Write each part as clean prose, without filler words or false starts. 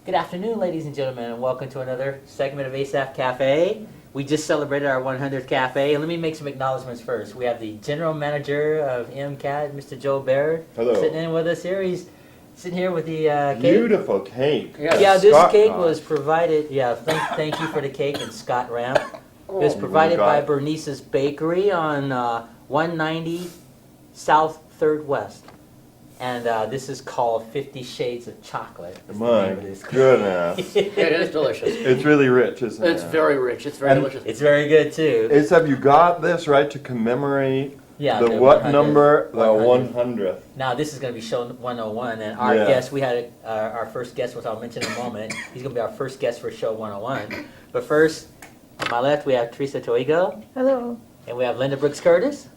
Good afternoon, ladies and gentlemen, and welcome to another segment of Asaph Cafe. We just celebrated our 100th cafe, and let me make some acknowledgments first. We have the general manager of MCAT, Mr. Joe Baird, Hello. sitting in with us here. He's sitting here with the cake. Beautiful cake. Yeah, this Scott cake got. was provided. Yeah, thank you for the cake and Scott Ranf. It was You provided got by it. Bernice's Bakery on 190 South 3rd West. And this is called 50 Shades of Chocolate. Is the My name of this cake. goodness. It is delicious. It's really rich, isn't it? It's very rich. It's very And delicious. It's very good too. Have you got this right to commemorate Yeah, the the what 100th. number? The 100th. 100th. Now this is going to be show 101, and our Yeah. guest, we had our first guest, which I'll mention in a moment. He's going to be our first guest for show 101. But first, on my left, we have Teresa Toigo, Hello. and we have Linda Brooks Curtis,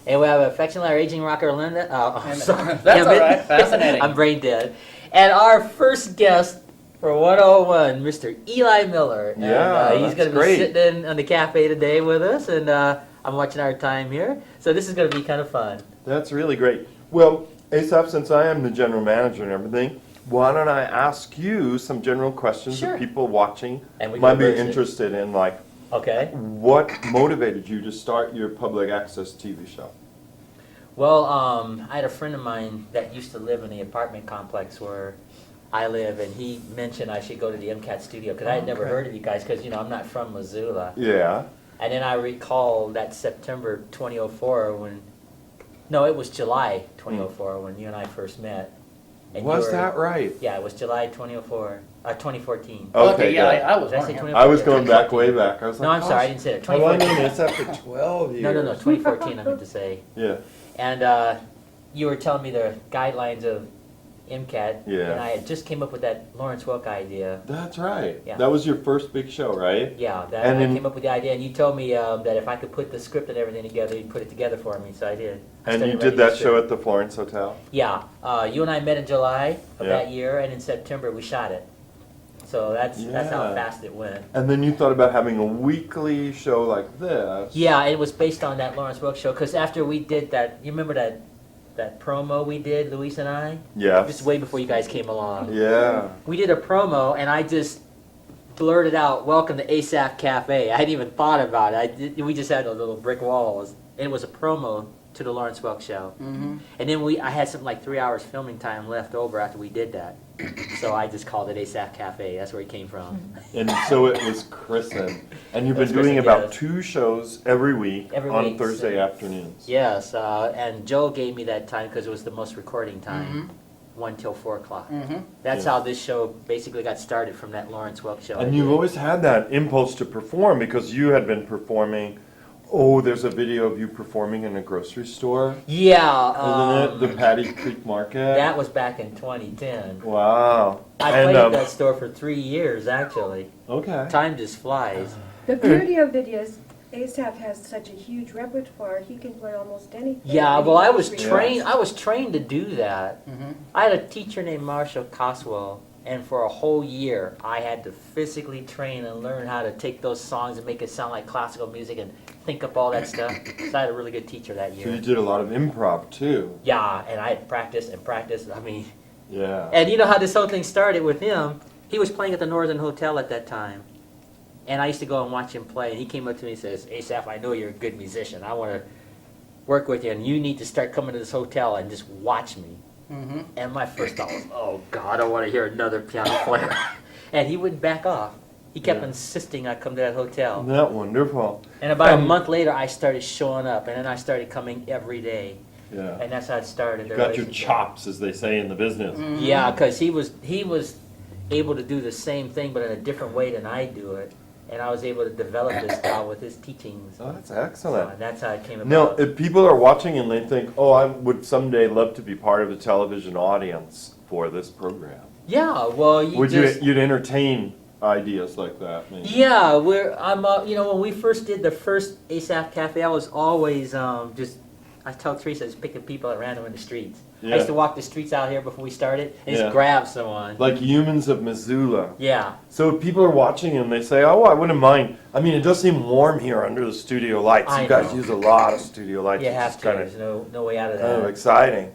and we have Affectionately our aging rocker Linda. Emmett. Sorry, That's all Emmett. right. Fascinating. I'm brain dead. And our first guest for 101, Mr. Eli Miller. And, Yeah, he's that's going to be great. sitting in on the cafe today with us, and I'm watching our time here. So this is going to be kind of fun. That's really great. Well, Asaph, since I am the general manager and everything, why don't I ask you some general questions Sure. that people watching And we might can be reverse it. interested in, like Okay. what motivated you to start your public access TV show? Well, I had a friend of mine that used to live in the apartment complex where I live, and he mentioned I should go to the MCAT studio because I had never Okay. heard of you guys because, I'm not from Missoula. Yeah. And then I recall that September 2004 when, no, it was July 2004 when you and I first met. And you Was were- that right? Yeah, it was July 2014. Okay, yeah, good. I was Did I born say here. 2014? I was going back 2014. way back. I was like, No, I'm sorry, I gosh, didn't say that. have I known 2014. Asaph for 12 years? No, 2014 I meant to say. Yeah. And you were telling me the guidelines of MCAT, Yeah. and I had just came up with that Lawrence Welk idea. That's right. Yeah. That was your first big show, right? Yeah, that And I then- came up with the idea, and you told me that if I could put the script and everything together, you'd put it together for me, so I did. I And started you writing did the that show script. at the Florence Hotel? Yeah, you and I met in July of Yeah. that year, and in September we shot it. So that's how Yeah. fast it went. And then you thought about having a weekly show like this. Yeah, it was based on that Lawrence Welk show, because after we did that, you remember that promo we did, Luis and I? Yes. This is way before you guys came along. Yeah. We did a promo, and I just blurted out, "Welcome to Asaph Cafe." I hadn't even thought about it. We just had those little brick walls, and it was a promo to the Lawrence Welk show. Mm-hmm. And then I had something like 3 hours filming time left over after we did that, so I just called it Asaph Cafe. That's where it came from. And so it was christened. And you've It was been doing christened, about yes. 2 shows every week Every on week, Thursday so- afternoons. Yes, and Joe gave me that time because it was the most recording time, Mhm. 1 till 4 o'clock. Mm-hmm. That's Yeah. how this show basically got started, from that Lawrence Welk show. And you've always had that impulse to perform because you had been performing. Oh, there's a video of you performing in a grocery store, Yeah, isn't it? The Patty Creek Market. that was back in 2010. Wow. I And, played at that store for 3 years, actually. okay. Time just flies. The beauty of it is Asaph has such a huge repertoire, he can play almost anything. Yeah, well, I was Any trained. I was trained to do that. Mm-hmm. I had a teacher named Marshall Coswell, and for a whole year, I had to physically train and learn how to take those songs and make it sound like classical music and think up all that stuff. So I had a really good teacher that So you year. did a lot of improv too. Yeah, and I had practiced and practiced. I mean, Yeah. and you know how this whole thing started with him? He was playing at the Northern Hotel at that time. And I used to go and watch him play, and he came up to me and says, "Asaph, I know you're a good musician. I want to work with you, and you need to start coming to this hotel and just watch me." Mm-hmm. And my first thought was, "Oh, God, I want to hear another piano player." And he wouldn't back off. He kept Yeah. insisting I come to that hotel. Isn't that wonderful? And about a Um, month later, I started showing up, and then I started coming every day. Yeah. And that's how it started. You the got your relationship. chops, as they say in the business. Mm-hmm. Yeah, because he was able to do the same thing, but in a different way than I do it. And I was able to develop this style with his teachings. Oh, that's So, excellent. and that's how it came Now, about. if people are watching and they think, oh, I would someday love to be part of the television audience for this program, Yeah, well, you'd entertain ideas like that? Maybe? Yeah, when we first did the first Asaph Cafe, I was always I tell Teresa, I was picking people at random in the streets. I Yeah. used to walk the streets out here before we started and Yeah. just grab someone. Like Humans of Missoula. Yeah, So if people are watching and they say, oh, I wouldn't mind. I mean, it does seem warm here under the studio lights. I You guys know. use a lot of studio lights. you which have is to. kind There's no way out of of that. exciting.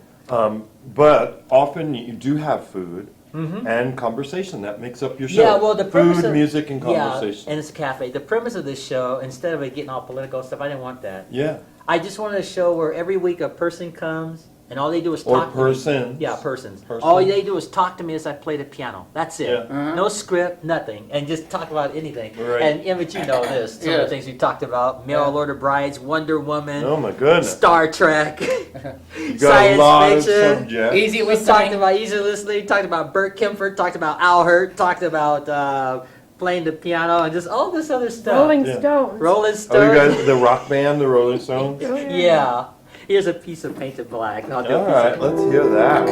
But often you do have food. and conversation. That makes up your show. Yeah, well, the premise food, of, music, and conversation. Yeah, and it's a cafe. The premise of this show, instead of it getting all political and stuff, I didn't want that. Yeah. I just wanted a show where every week a person comes and all they do is Or talk to persons. me. Yeah, persons. Person. All they do is talk to me as I play the piano. That's it. Yeah. No script, nothing. And just talk about anything. Right. And Emmett, you know this. Some of Yeah. the things we talked about. Mail Order Brides, Wonder Woman, Oh my goodness. Star Trek, You got a science lot of fiction. subjects. Easy We talked listening. about easy listening, talked about Burt Kempfert, talked about Al Hurt, talked about playing the piano, and just all this other stuff. Rolling Yeah. Stones. Rolling Oh, Stones. you guys, the rock band, the Rolling Stones? Oh, Yeah. Here's a piece of painted black. I'll do a All piece right, of let's hear that.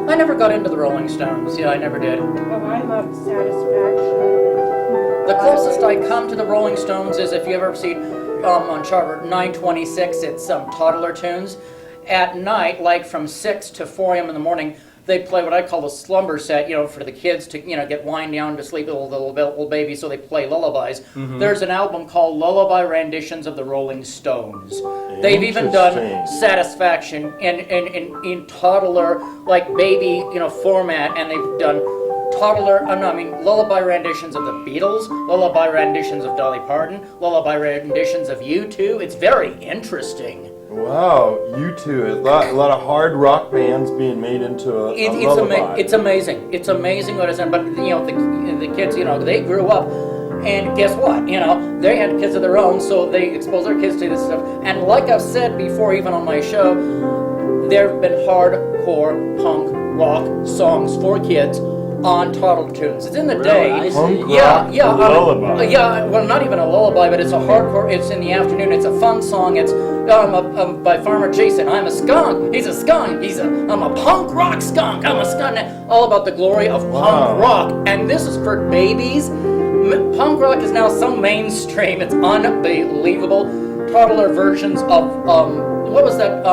I never got into the Rolling Stones. Yeah, I never did. Oh, I love Satisfaction. The closest I come to the Rolling Stones is if you ever see on chart 926, it's toddler tunes. At night, like from 6 to 4 a.m. in the morning, they play what I call a slumber set, for the kids to, get wind down to sleep, little baby, so they play lullabies. There's an album called Lullaby Renditions of the Rolling Stones. They've even done Interesting. Satisfaction in toddler, like baby, format, and they've done lullaby renditions of the Beatles, lullaby renditions of Dolly Parton, lullaby renditions of U2. It's very interesting. Wow, you two. A lot of hard rock bands being made into a lullaby. It's amazing. It's amazing what it's done. But the kids, they grew up, and guess what? They had kids of their own, so they expose their kids to this stuff. And like I've said before, even on my show, there have been hardcore punk rock songs for kids on toddler tunes. It's in the day. I see. Punk Yeah, rock yeah, lullaby. well, not even a lullaby, but it's a hardcore. It's in the afternoon. It's a fun song. It's by Farmer Jason. I'm a skunk. He's a skunk. I'm a punk rock skunk. I'm a skunk. All about the glory of Wow. punk rock. And this is for babies. Punk rock is now so mainstream. It's unbelievable. Toddler versions of what was that?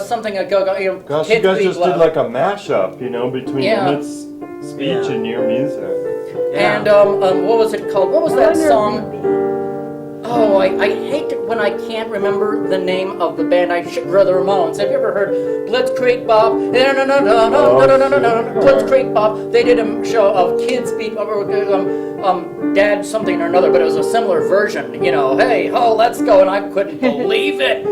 Something Gosh, you Kids guys League just Love. did like a mashup, between Yeah. Emmett's speech Yeah. and your music. Yeah. And what was it called? What was that song? Oh, I hate it when I can't remember the name of the band. The Ramones. Have you ever heard Blitzkrieg Bop? Blitzkrieg Bop. They did a show of kids beat dad something or another, but it was a similar version. Hey, let's go, and I couldn't believe it.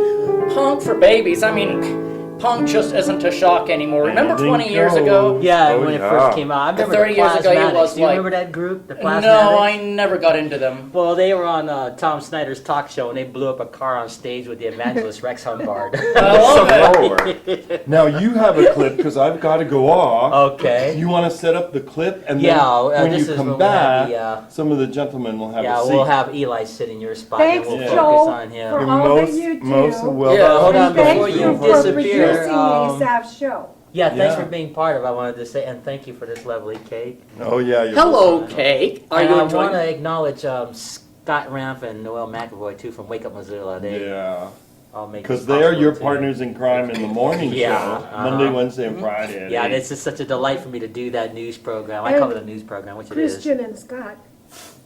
Punk for babies. I mean, punk just isn't a shock anymore. Remember 20 years ago? Yeah, Oh, when it yeah. first came out. I remember 30 the years ago, it Plasmatics. was Do you like- remember that group, the Plasmatics? No, I never got into them. Well, they were on Tom Snyder's talk show, and they blew up a car on stage with the evangelist Rex Humbard. I love it. Lord. Now you have a clip because I've got to go off. Okay. You want to set up the clip, and Yeah, then when this you is come when we have back, the, some of the gentlemen will have Yeah, a seat. we'll have Eli sit in your spot, Thanks, and we'll Yeah. focus Joel, on him. for You're all that most, you do. most welcome. Yeah, hold on, And thank before you you for disappear, producing Asaph's show. Yeah, thanks Yeah. for being part of it. I wanted to say, and thank you for this lovely cake. Oh yeah. You're Hello, Cake. Are and you I enjoying want it? to acknowledge Scott Ranf and Noelle McAvoy, too, from Wake Up Missoula. They Yeah. all make Because this they are possible, your too. partners in crime in the morning Yeah, show, uh-huh. Monday, Wednesday, and Friday. at Yeah, 8. it's just such a delight for me to do that news program. I And call it a news program, which it is. Christian and Scott.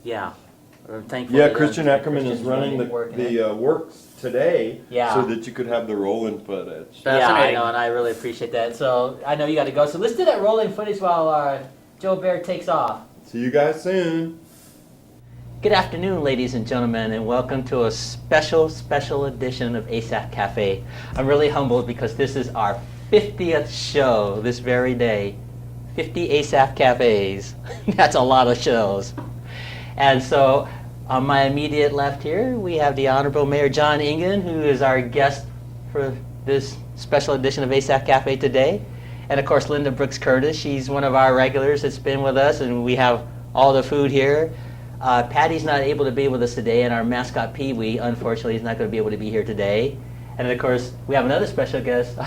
Yeah. I'm thankful Yeah, that, Christian Ackerman is Christian's running working it. the works today, Yeah. so that you could have the rolling footage. Yeah, I Fascinating. know, and I really appreciate that. So I know you got to go. So let's do that rolling footage while Joe Baird takes off. See you guys soon. Good afternoon, ladies and gentlemen, and welcome to a special edition of Asaph Cafe. I'm really humbled because this is our 50th show this very day. 50 Asaph Cafes. That's a lot of shows. And so on my immediate left here, we have the Honorable Mayor John Ingen, who is our guest for this special edition of Asaph Cafe today. And of course, Linda Brooks Curtis. She's one of our regulars that's been with us, and we have all the food here. Patty's not able to be with us today, and our mascot Pee-wee, unfortunately, is not going to be able to be here today. And of course, we have another special guest,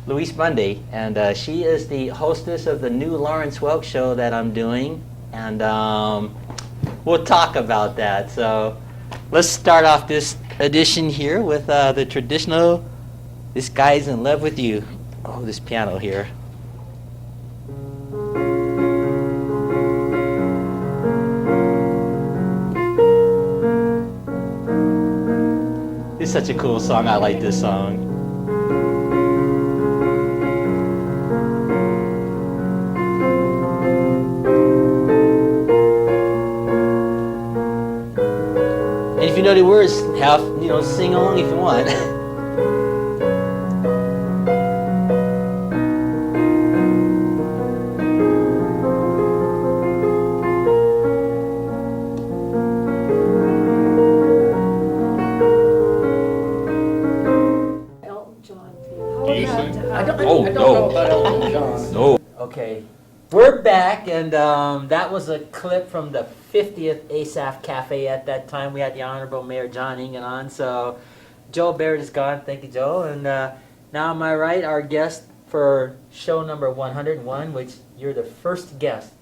Louise Bundy, and she is the hostess of the new Lawrence Welk show that I'm doing, and we'll talk about that. So let's start off this edition here with the traditional "This Guy's in Love with You." Oh, this piano here. It's such a cool song. I like this song. know the words, half, sing along if you want. Elton John. Do you sing? I don't Oh, know no. about Elton John. No. Okay. We're back, and that was a clip from the 50th Asaph Cafe at that time. We had the Honorable Mayor John Ingen on, so Joe Baird is gone. Thank you, Joe. And now, am I right, our guest for show number 101, which you're the first guest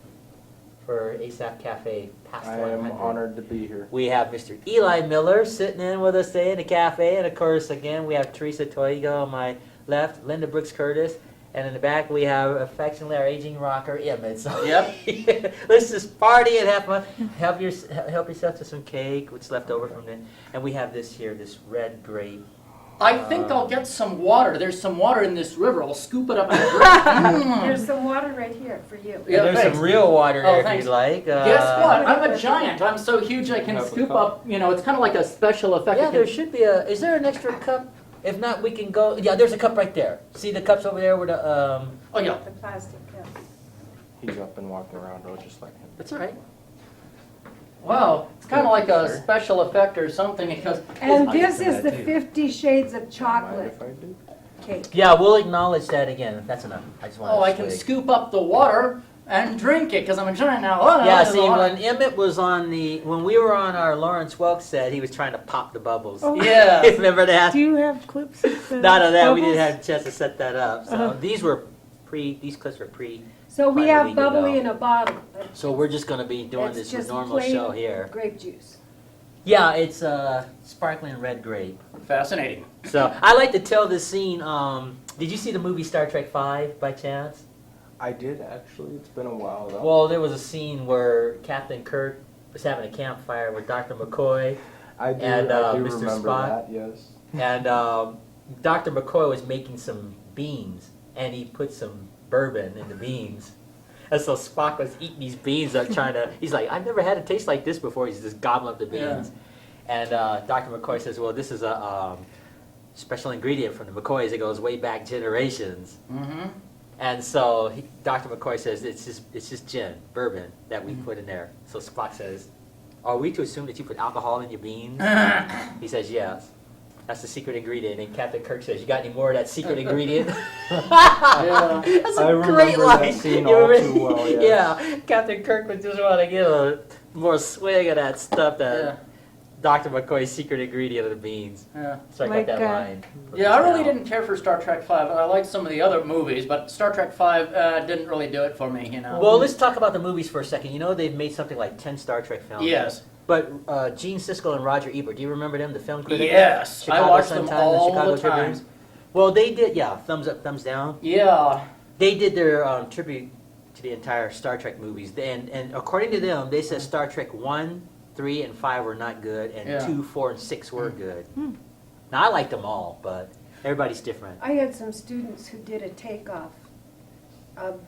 for Asaph Cafe past I 100. am honored to be here. We have Mr. Eli Miller sitting in with us today in the cafe, and of course, again, we have Teresa Toigo on my left, Linda Brooks Curtis, and in the back we have affectionately our aging rocker Emmett. So Yep. let's just party and have fun. Help yourself to some cake, what's left over from it. And we have this here, this red grape. I think I'll get some water. There's some water in this river. I'll scoop it up and drink. There's some water right here for you. Yeah, There's thanks. some real water Oh, there if thanks. you'd like. Guess what? I'm a giant. I'm so huge I can Have a scoop cup. up, it's kind of like a special effect. Yeah, I there can- should be is there an extra cup? If not, we can go, yeah, there's a cup right there. See the cups over there with the, Oh, yeah. The plastic, yeah. He's up and walking around. I'll just let him. that's all right. Wow. It's kind of like a Sure. special effect or something because And I'll get this some is of the that, too. 50 Shades of Mind Chocolate if I do? cake. Yeah, we'll acknowledge that again. That's enough. I just want I can scoop up the water and drink it because I'm a giant now. Oh, no, Yeah, there's see, a lot. when Emmett was when we were on our Lawrence Welk set, he was trying to pop the bubbles. Oh. Yeah. Remember that? Do you have clips of the None of that. We bubbles? didn't have a chance to set that up. So these clips were pre. So we Quite have illegal, bubbly though. in a bottle. So we're just going to be doing It's this just normal plain show here. grape juice. Yeah, it's sparkling red grape. Fascinating. So I like to tell this scene. Did you see the movie Star Trek V by chance? I did actually. It's been a while though. Well, there was a scene where Captain Kirk was having a campfire with Dr. McCoy. I do. and, I do Mr. remember Spock. that. Yes. And Dr. McCoy was making some beans, and he put some bourbon in the beans. And so Spock was eating these beans, he's like, I've never had a taste like this before. He's just gobbling up the beans. And Dr. McCoy says, well, this is a special ingredient from the McCoys. It goes way back generations. Mm-hmm. And so Dr. McCoy says, it's just gin, bourbon, that we put in there. So Spock says, are we to assume that you put alcohol in your beans? He says, yes. That's the secret ingredient. And Captain Kirk says, you got any more of that secret ingredient? Yeah. That's a I great remember that line. scene You all remember- too well, yes. Yeah, Captain Kirk would just want to get a more swig of that stuff that Yeah. Dr. McCoy's secret ingredient of the beans. Yeah. So I got Like, that line. Yeah, I really didn't care for Star Trek V. I liked some of the other movies, but Star Trek V didn't really do it for me, Well, let's talk about the movies for a second. You know they've made something like 10 Star Trek films. Yes. But Gene Siskel and Roger Ebert, do you remember them, the film critics? Yes. Chicago I watched them Sun-Times and all Chicago the time. Tribune? Well, they did, yeah, thumbs up, thumbs down. Yeah. They did their tribute to the entire Star Trek movies. And according to them, they said Star Trek 1, 3, and 5 were not good, and Yeah. 2, 4, and 6 were good. Now, I liked them all, but everybody's different. I had some students who did a takeoff of,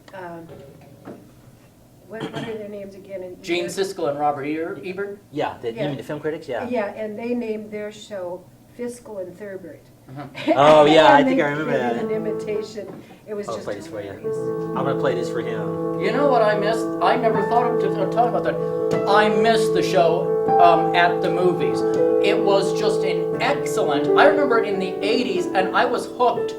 what are their names again? Gene Siskel and Robert Ebert. Yeah, you Yeah. mean the film critics? Yeah. Yeah, and they named their show Fiscal and Thurbert. Oh, yeah, I And think they I remember did that. an imitation. It was I'll just play this for you. hilarious. I'm going to play this for him. You know what I missed? I never thought of talking about that. I missed the show at the movies. It was just an excellent. I remember it in the 80s, and I was hooked.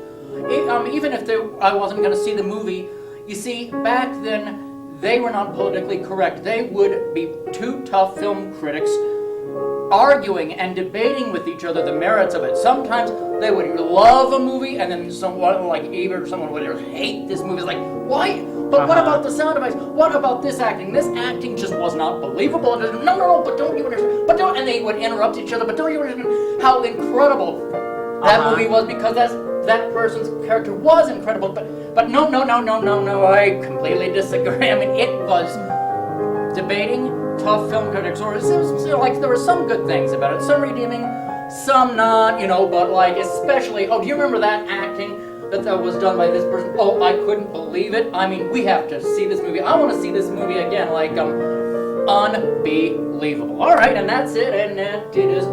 Even if I wasn't going to see the movie, you see, back then they were not politically correct. They would be two tough film critics arguing and debating with each other the merits of it. Sometimes they would love a movie, and then someone like Ebert or someone would hate this movie. It's like, why? But what about the sound effects? What about this acting? This acting just was not believable. No, but don't you understand? But don't, and they would interrupt each other. But don't you understand how incredible that movie was? Because that person's character was incredible. But no. I completely disagree. I mean, it was debating tough film critics, or it seems like there were some good things about it, some redeeming, some not, but like especially, do you remember that acting that was done by this person? Oh, I couldn't believe it. I mean, we have to see this movie. I want to see this movie again, like, unbelievable. All right, and that's it, and that it is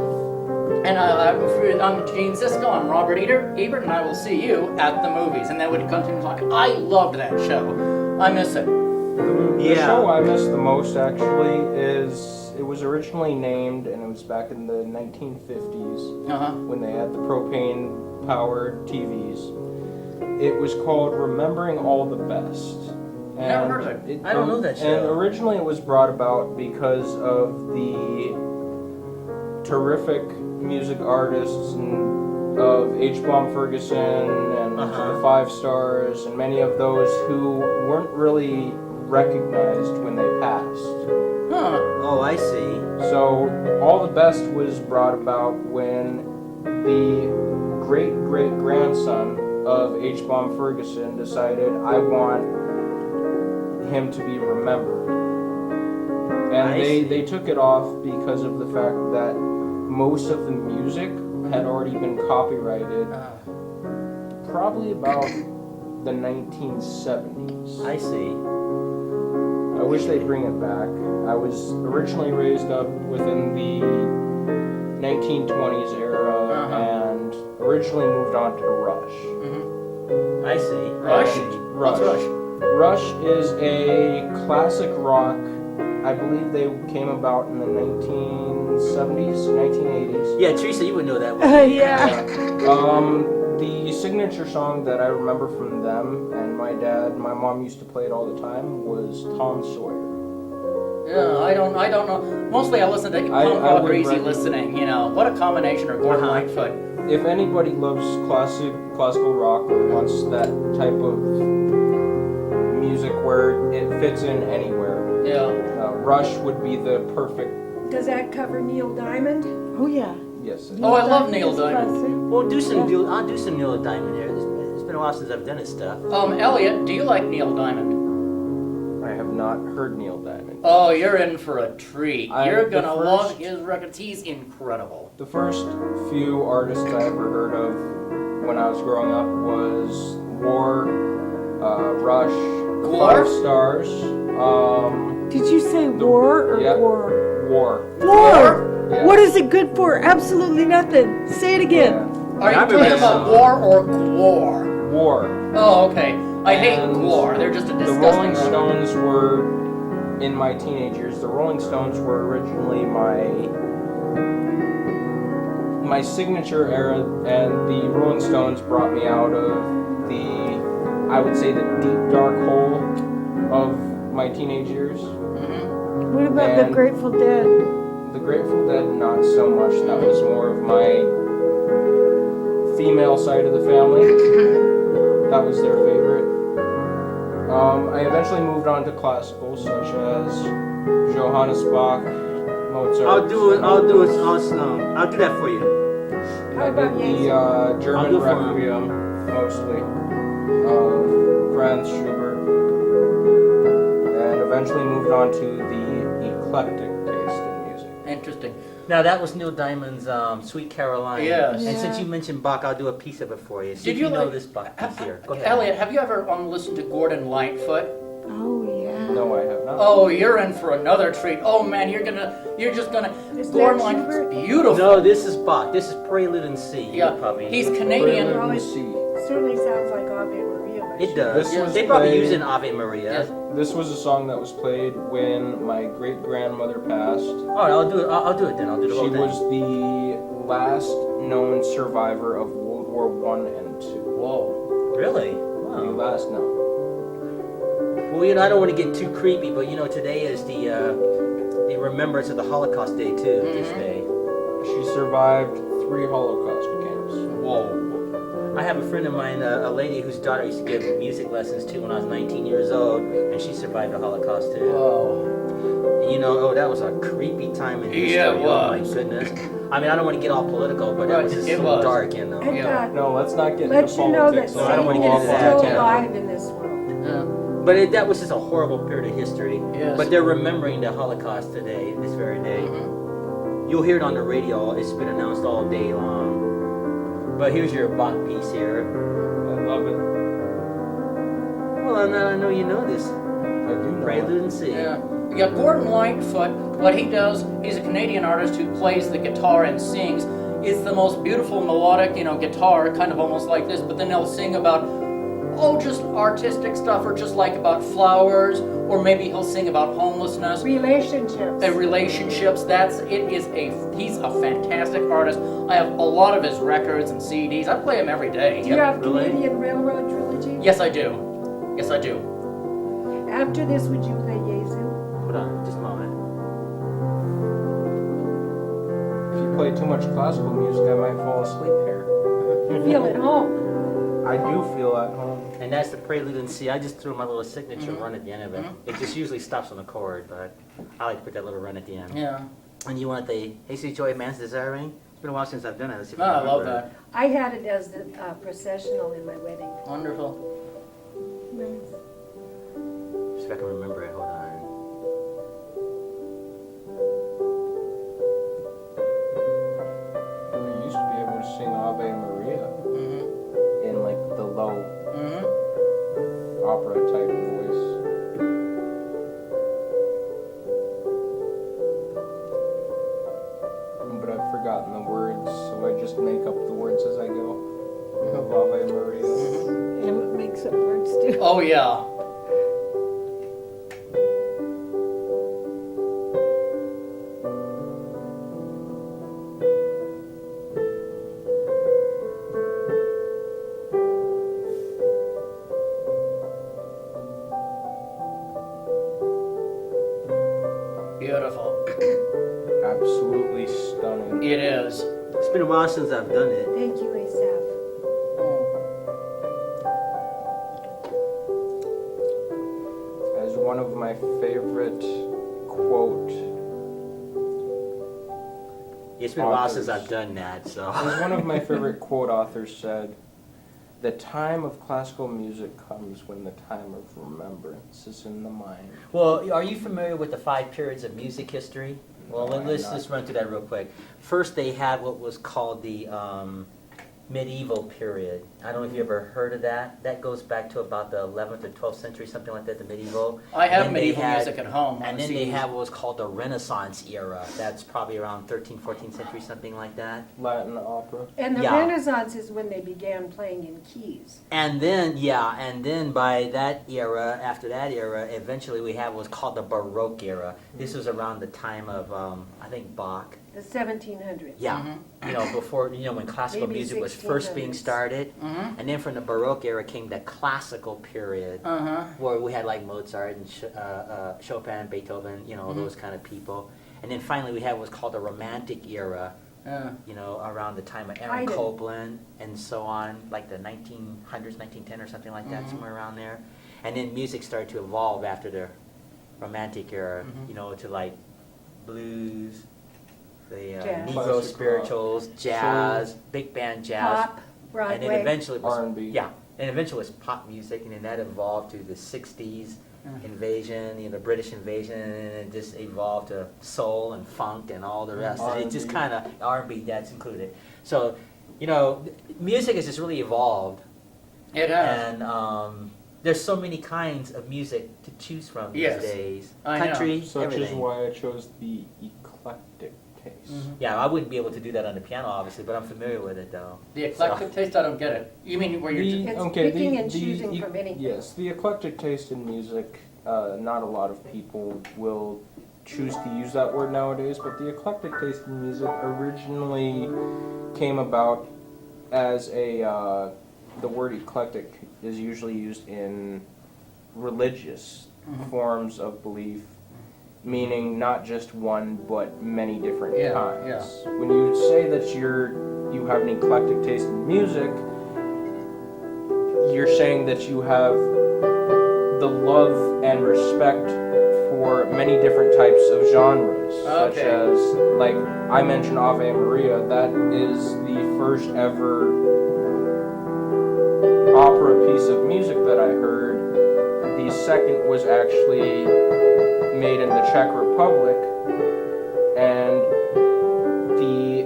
And I'm Gene Sisco, I'm Robert Ebert, and I will see you at the movies. And then would come to me like, I loved that show. I miss it. The show I miss the most actually is it was originally named, and it was back in the 1950s when they had the propane-powered TVs. It was called Remembering All the Best. And Never heard of it. I don't know that show. And originally it was brought about because of the terrific music artists of H-Bomb Ferguson and the Five Stars, and many of those who weren't really recognized when they passed. Huh. Oh, I see. So All the Best was brought about when the great-great-grandson of H-Bomb Ferguson decided, I want him to be remembered. And they took it off because of the fact that most of the music had already been copyrighted probably about the 1970s. I see. I wish they'd bring it back. I was originally raised up within the 1920s era and originally moved on to Rush. I see. Rush? Rush. What's Rush? Rush is a classic rock. I believe they came about in the 1970s, 1980s. Yeah, Teresa, you would know that one. Yeah. The signature song that I remember from them, and my mom used to play it all the time, was Tom Sawyer. Yeah, I don't know. Mostly I listen to punk rock or easy listening, you know. What a combination, or Gordon Lightfoot. If anybody loves classical rock or wants that type of music where it fits in anywhere, Rush would be the perfect. Does that cover Neil Diamond? Oh yeah. Yes. Oh, I love Neil Diamond. Well, I'll do some Neil Diamond here. It's been a while since I've done his stuff. Elliot, do you like Neil Diamond? I have not heard Neil Diamond. Oh, you're in for a treat. You're gonna the love first- his records. He's incredible. The first few artists I ever heard of when I was growing up was War, Rush, the War? Five Stars. Did you say war or yeah. war? War. War! Yeah. What is it good for? Absolutely nothing. Say it again. Are you talking about War or Gwar? War. Oh, okay. I hate And Gwar. They're just a The disgusting Rolling group. Stones were, in my teenage years, the Rolling Stones were originally my signature era, and the Rolling Stones brought me out of I would say, the deep dark hole of my teenage years. What about the And- Grateful Dead? The Grateful Dead, not so much. That was more of my female side of the family. That was their favorite. I eventually moved on to classical, such as Johannes Bach, Mozart. I'll do that for you. How I about did Jesu? the I'll German do for him. Requiem, mostly, of Franz Schubert, and eventually moved on to the eclectic taste in music. Interesting. Now that was Neil Diamond's Sweet Caroline. Yes. And since Yeah. you mentioned Bach, I'll do a piece of it for you. See Did if you you know like- this Bach piece here. Go ahead. Elliot, have you ever listened to Gordon Lightfoot? Oh yeah. No, I have not. Oh, you're in for another treat. Oh man, you're just gonna. Is Gordon that Lightfoot's Schubert? beautiful. No, this is Bach. This is Prelude in C. Yeah, probably. he's Canadian. Prelude Well, in it C. certainly sounds like Ave Maria. by It Schubert. does. This was They probably played- use an Ave Maria. Yes. This was a song that was played when my great-grandmother passed. All right, I'll do it. I'll do it then. I'll do the She whole thing. was the last known survivor of World War I and II. Whoa. Really? The Wow. last known. Well, you know, I don't want to get too creepy, but you know, today is the Remembrance of the Holocaust Day too. This day. She survived 3 Holocaust camps. Whoa. I have a friend of mine, a lady whose daughter used to give music lessons to when I was 19 years old, and she survived the Holocaust too. Whoa. And you know, that was a creepy time in history. Yeah, it Oh my was. goodness. I mean, I don't want to get all political, but that Right, was just it so was. dark, you know. And Yeah. No, let's not get let into you know that politics. No, I don't wanna Satan get is into that, still yeah. alive in this world. Yeah. But that was just a horrible period of history. Yes. But they're remembering the Holocaust today, this very day. Mhm. You'll hear it on the radio. It's been announced all day long. But here's your Bach piece here. I love it. Well, I know you know this. I do know Prelude and C. Yeah. You got Gordon Lightfoot. What he does, he's a Canadian artist who plays the guitar and sings. It's the most beautiful melodic, guitar, kind of almost like this, but then they'll sing about, just artistic stuff, or just like about flowers, or maybe he'll sing about homelessness. Relationships. And relationships, he's a fantastic artist. I have a lot of his records and CDs. I play him every day. Do you have Really? Canadian Railroad Trilogy? Yes, I do. Yes, I do. After this, would you play Jesu? Hold on, just a moment. If you play too much classical music, I might fall asleep here. You feel at home. I do feel at home. And that's the Prelude in C. I just threw my little signature run at the end of it. It just usually stops on the chord, but I like to put that little run at the end. Yeah. And you want the Hasty Joy Man's Desiring? It's been a while since I've done it. Let's see if Oh, I I love remember that. I had it as the processional in my wedding. Wonderful. Nice. it. See if I can remember it. Hold on. We used to be able to sing Ave Maria Mm-hmm. in like the low Mm-hmm. opera type voice. But I've forgotten the words, so I just make up the words as I go. Of Ave Maria. Emmett makes up words too. Oh, yeah. Beautiful. Absolutely stunning. It is. It's been a while since I've done it. Thank you, Asaph. As one of my favorite quote, It's been a while Authors. since I've done that, so. as one of my favorite quote authors said, "The time of classical music comes when the time of remembrance is in the mind." Well, are you familiar with the 5 periods of music history? Well, No, I'm let's not. just run through that real quick. First, they had what was called the medieval period. I don't know if you ever heard of that. That goes back to about the 11th or 12th century, something like that, the medieval. I have Then they medieval had- music at home. And on then they CDs. have what was called the Renaissance era. That's probably around 13th, 14th century, something like that. Latin opera. And the Yeah. Renaissance is when they began playing in keys. And then by that era, after that era, eventually we have what's called the Baroque era. This was around the time of, I think, Bach. The 1700s. Yeah, before, when classical Maybe music was first being 1600s. started. Mhm. And then from the Baroque era came the classical period, Uh-huh. where we had like Mozart and Chopin, Beethoven, those kind of people. And then finally we had what's called the Romantic era, Yeah. around the time of Aaron Haydn. Copland and so on, like the 1900s, 1910 or something like that, Mhm. somewhere around there. And then music started to evolve after the Romantic era, Mhm. to like blues, the Jazz. Negro Classic spirituals, jazz, big band jazz. Pop, And then Broadway. eventually it was, R&B. yeah, and eventually it was pop music, and then that evolved to the 60s invasion, the British invasion, and then it just evolved to soul and funk and all the rest. And it just R&B. kind of, R&B, that's included. So, music has just really evolved, It has. and there's so many kinds of music to choose from these Yes. days. I know. Country, Such everything. is why I chose the eclectic taste. Yeah, I wouldn't be able to do that on the piano, obviously, but I'm familiar with it, though. The eclectic taste, I don't get it. You mean where you're The- It's okay, picking and choosing e- from anything. Yes, the eclectic taste in music, not a lot of people will choose to use that word nowadays, but the eclectic taste in music originally came about as the word eclectic is usually used in religious forms of belief, meaning not just one but many different Yeah, kinds. When you say that you have an eclectic taste in music, you're saying that you have the love and respect for many different types of genres, such Okay. as, like I mentioned Ave Maria, that is the first ever opera piece of music that I heard. The second was actually made in the Czech Republic, and the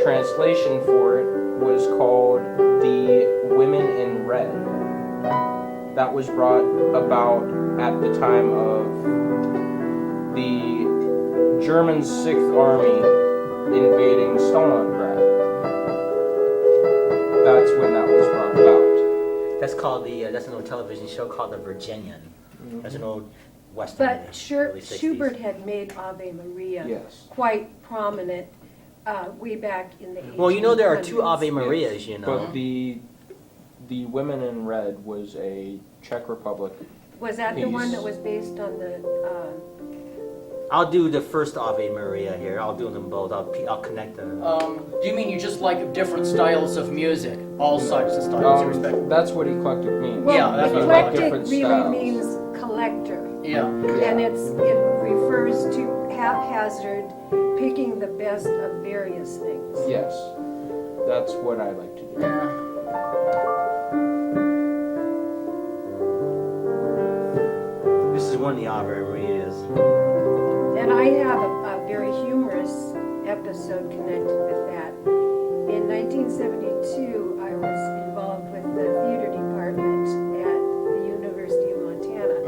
translation for it was called The Women in Red. That was brought about at the time of the German 6th Army invading Stalingrad. that's when that was brought about. That's called that's an old television show called The Virginian. That's an old Western. But in the early 60s. Schubert had made Ave Maria Yes. quite prominent way back in the 1800s. Well, you know there are two Ave Marias, you know. But the Women in Red was a Czech Republic. Was that the one piece. that was based on the, I'll do the first Ave Maria here. I'll do them both. I'll connect them. Do you mean you just like different styles of music? All types of styles, you respect? That's what eclectic means. Yeah, that's what I like. eclectic Different really styles. means collector. Yeah. And it refers to haphazard, picking the best of various things. Yes, that's what I like to do. Yeah. This is one of the Ave Marias. And I have a very humorous episode connected with that. In 1972, I was involved with the theater department at the University of Montana.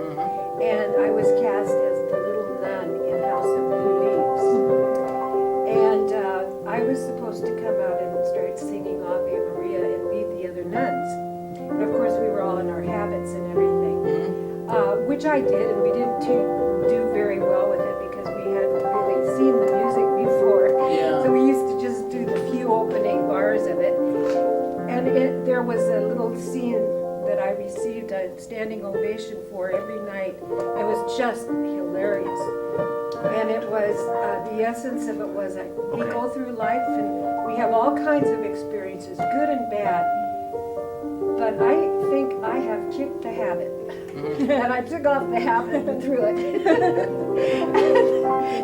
And I was cast as the little nun in House of Blue Leaves. And I was supposed to come out and start singing Ave Maria and lead the other nuns. And of course, we were all in our habits and everything, which I did, and we didn't do very well with it because we hadn't really seen the music before. Yeah. So we used to just do the few opening bars of it. And there was a little scene that I received a standing ovation for every night. It was just hilarious. And it was, the essence of it was that we Okay. go through life and we have all kinds of experiences, good and bad. But I think I have kicked the habit. And I took off the habit and threw it.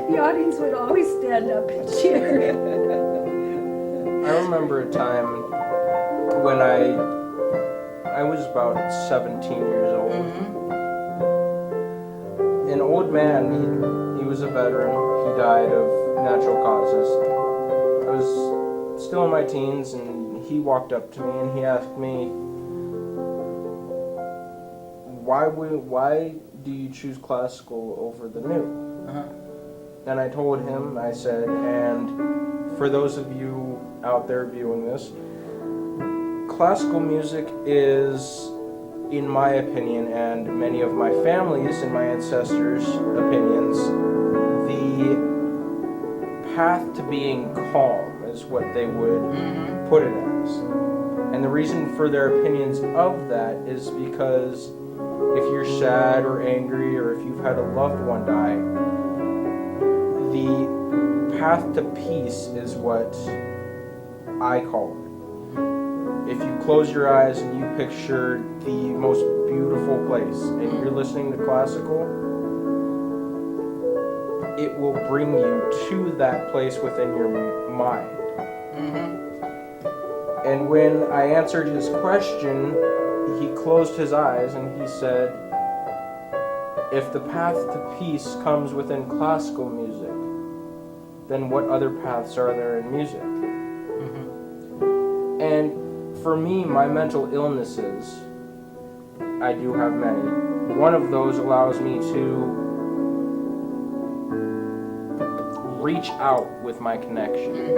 The audience would always stand up and cheer. I remember a time when I was about 17 years old. An old man, he was a veteran. He died of natural causes. I was still in my teens, and he walked up to me and he asked me, why do you choose classical over the new? And I told him, I said, and for those of you out there viewing this, classical music is, in my opinion, and many of my family's and my ancestors' opinions, the path to being calm is what they would put it as. And the reason for their opinions of that is because if you're sad or angry or if you've had a loved one die, the path to peace is what I call it. If you close your eyes and you picture the most beautiful place and you're listening to classical, it will bring you to that place within your mind. And when I answered his question, he closed his eyes and he said, if the path to peace comes within classical music, then what other paths are there in music? And for me, my mental illnesses, I do have many. One of those allows me to reach out with my connection,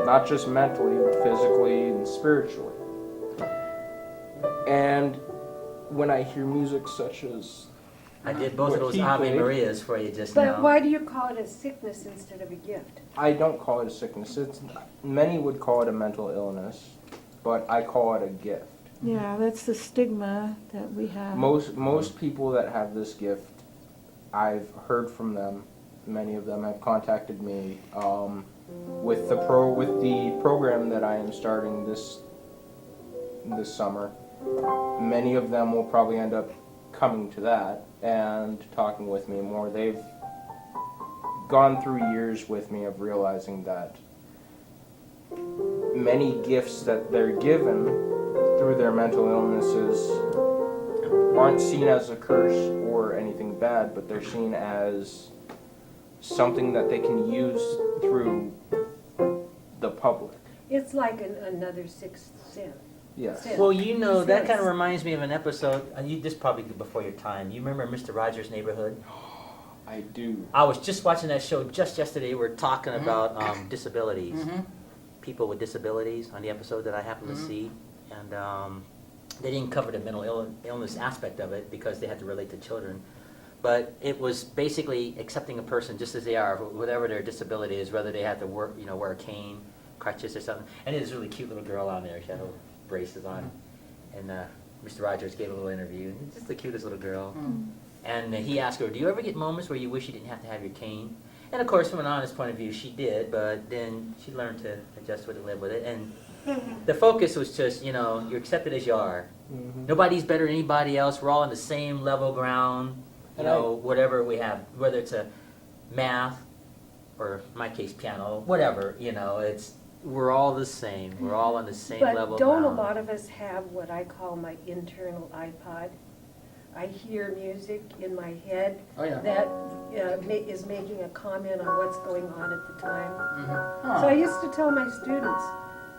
not just mentally, but physically and spiritually. And when I hear music such as I did both of what those he Ave played, Marias for you just But now. why do you call it a sickness instead of a gift? I don't call it a sickness. Many would call it a mental illness, but I call it a gift. Yeah, that's the stigma that we have. Most people that have this gift, I've heard from them. Many of them have contacted me with the program that I am starting this summer. Many of them will probably end up coming to that and talking with me more. They've gone through years with me of realizing that many gifts that they're given through their mental illnesses aren't seen as a curse or anything bad, but they're seen as something that they can use through the public. It's like another sixth sense. Yes. Sense. Well, you know, that Yes. kind of reminds me of an episode, this probably before your time. You remember Mr. Rogers' Neighborhood? I do. I was just watching that show just yesterday. We're talking about disabilities, people with disabilities on the episode that I happened to see. and they didn't cover the mental illness aspect of it because they had to relate to children. But it was basically accepting a person just as they are, whatever their disability is, whether they had to work, wear a cane, crutches or something. And it was a really cute little girl on there. She had little braces on. And Mr. Rogers gave a little interview. And just the cutest little girl. And he asked her, do you ever get moments where you wish you didn't have to have your cane? And of course, from an honest point of view, she did. But then she learned to adjust with it, live with it. And the focus was just, you're accepted as you are. Nobody's better than anybody else. We're all on the same level ground. Whatever we have, whether it's a math or, in my case, piano, whatever, we're all the same. We're all on the same level. But don't a ground. lot of us have what I call my internal iPod? I hear music in my head that is making a comment on what's going on at the time. So I used to tell my students,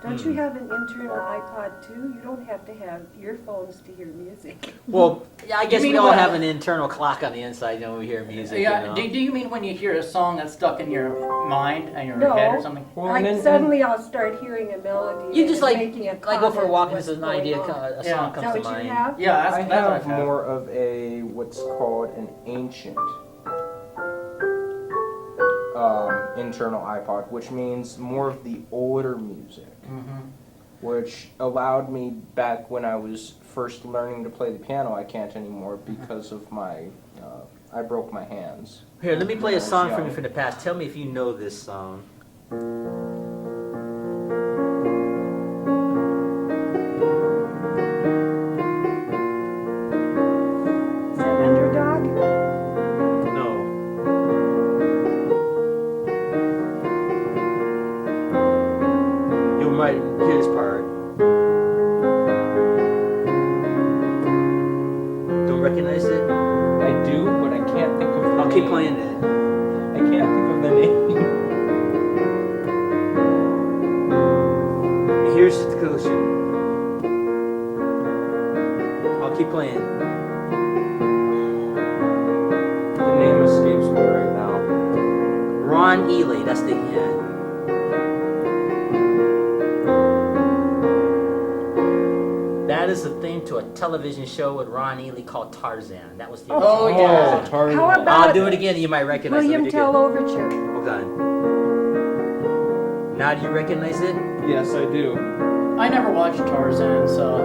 don't you have an internal iPod too? You don't have to have earphones to hear music. Well, yeah, I guess mean we all what? have an internal clock on the inside when we hear music. Yeah. Do you mean when you hear a song that's stuck in your mind and your No. head or something? Suddenly I'll start hearing a melody. You just and like making a go for a comment walk and what's there's an going idea, on. a Yeah. song Is comes that to what you mind. have? Yeah, I that's what have I've had. more of a what's called an ancient internal iPod, which means more of the older music, which allowed me back when I was first learning to play the piano. I can't anymore because of my I broke my hands. Here, let me play a song from you young. from the past. Tell me if you know this song. Is that Underdog? No. You might hear this part. Don't recognize it? I do, but I can't think of the I'll keep name. playing it. I can't think of the name. Here's the conclusion. I'll keep playing. The name escapes me right now. Ron Ely, that's the hint. That is the theme to a television show with Ron Ely called Tarzan. That was the Oh, original. yeah. Tarzan. How about I'll do it again. You might recognize William it. Tell Overture? Hold on. Now do you recognize it? Yes, I do. I never watched Tarzan, so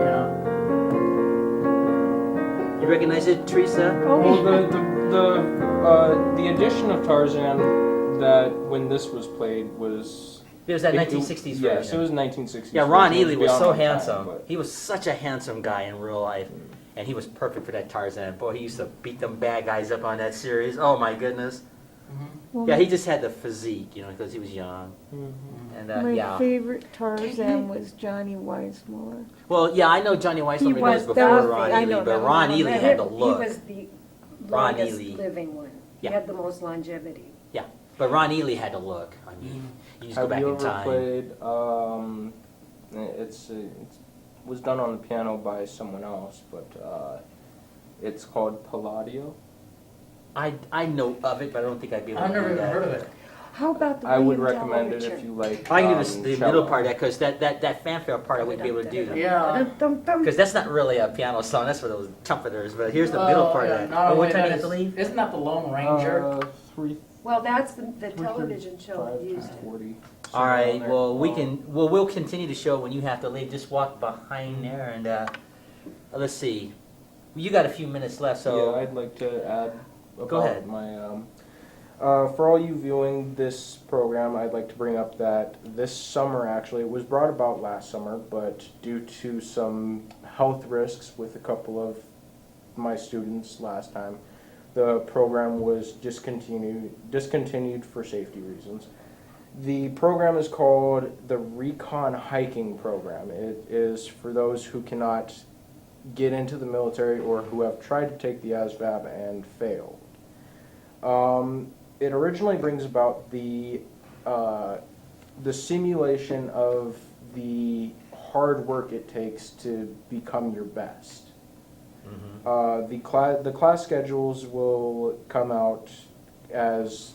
You recognize it, Teresa? Well, the edition of Tarzan that when this was played was It was that 1960s version. Yes, it was 1960s. Yeah, Ron version. Ely It was beyond so my time, handsome. but- He was such a handsome guy in real life. And he was perfect for that Tarzan. Boy, he used to beat them bad guys up on that series. Oh my goodness. Well, Yeah, he just had the physique, because he was young. And my yeah. favorite Tarzan was Johnny Weissmuller. Well, yeah, I know Johnny Weissmuller was that before was Ron I Ely, know, but that was Ron the Ely one. had the look. He was the Ron longest Ely. living one. He Yeah. had the most longevity. Yeah, but Ron Ely had the look. I mean, you just go Have back you in ever time. played? It was done on the piano by someone else, but it's called Palladio. I know of it, but I don't think I'd be able to I've never do even that. heard of it. How about the I would William Tell recommend it Overture? if you like. I can do this, the cello. middle part of that, because that fanfare part I wouldn't be able to do. Yeah. Because that's not really a piano song, that's for those trumpeters, but here's the middle part of that. Not Oh, what only time do that, you have to leave? Isn't that the Lone Ranger? 3. Well, that's the television show that used it. 40. All right, well, we'll continue the show when you have to leave. Just walk behind there and, let's see. You got a few minutes left, so. Yeah, I'd like to add about Go ahead. my. For all you viewing this program, I'd like to bring up that this summer, actually, it was brought about last summer, but due to some health risks with a couple of my students last time, the program was discontinued for safety reasons. The program is called the Recon Hiking Program. It is for those who cannot get into the military or who have tried to take the ASVAB and failed. It originally brings about the simulation of the hard work it takes to become your best. The class schedules will come out as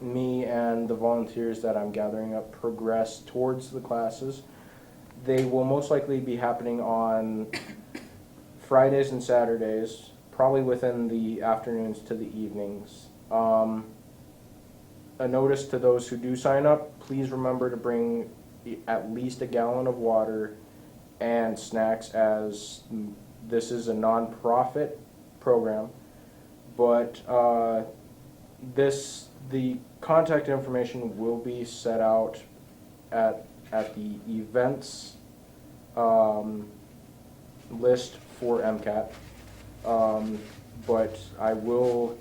me and the volunteers that I'm gathering up progress towards the classes. They will most likely be happening on Fridays and Saturdays, probably within the afternoons to the evenings. A notice to those who do sign up, please remember to bring at least a gallon of water and snacks, as this is a non-profit program. But the contact information will be set out at the events list for MCAT. But I will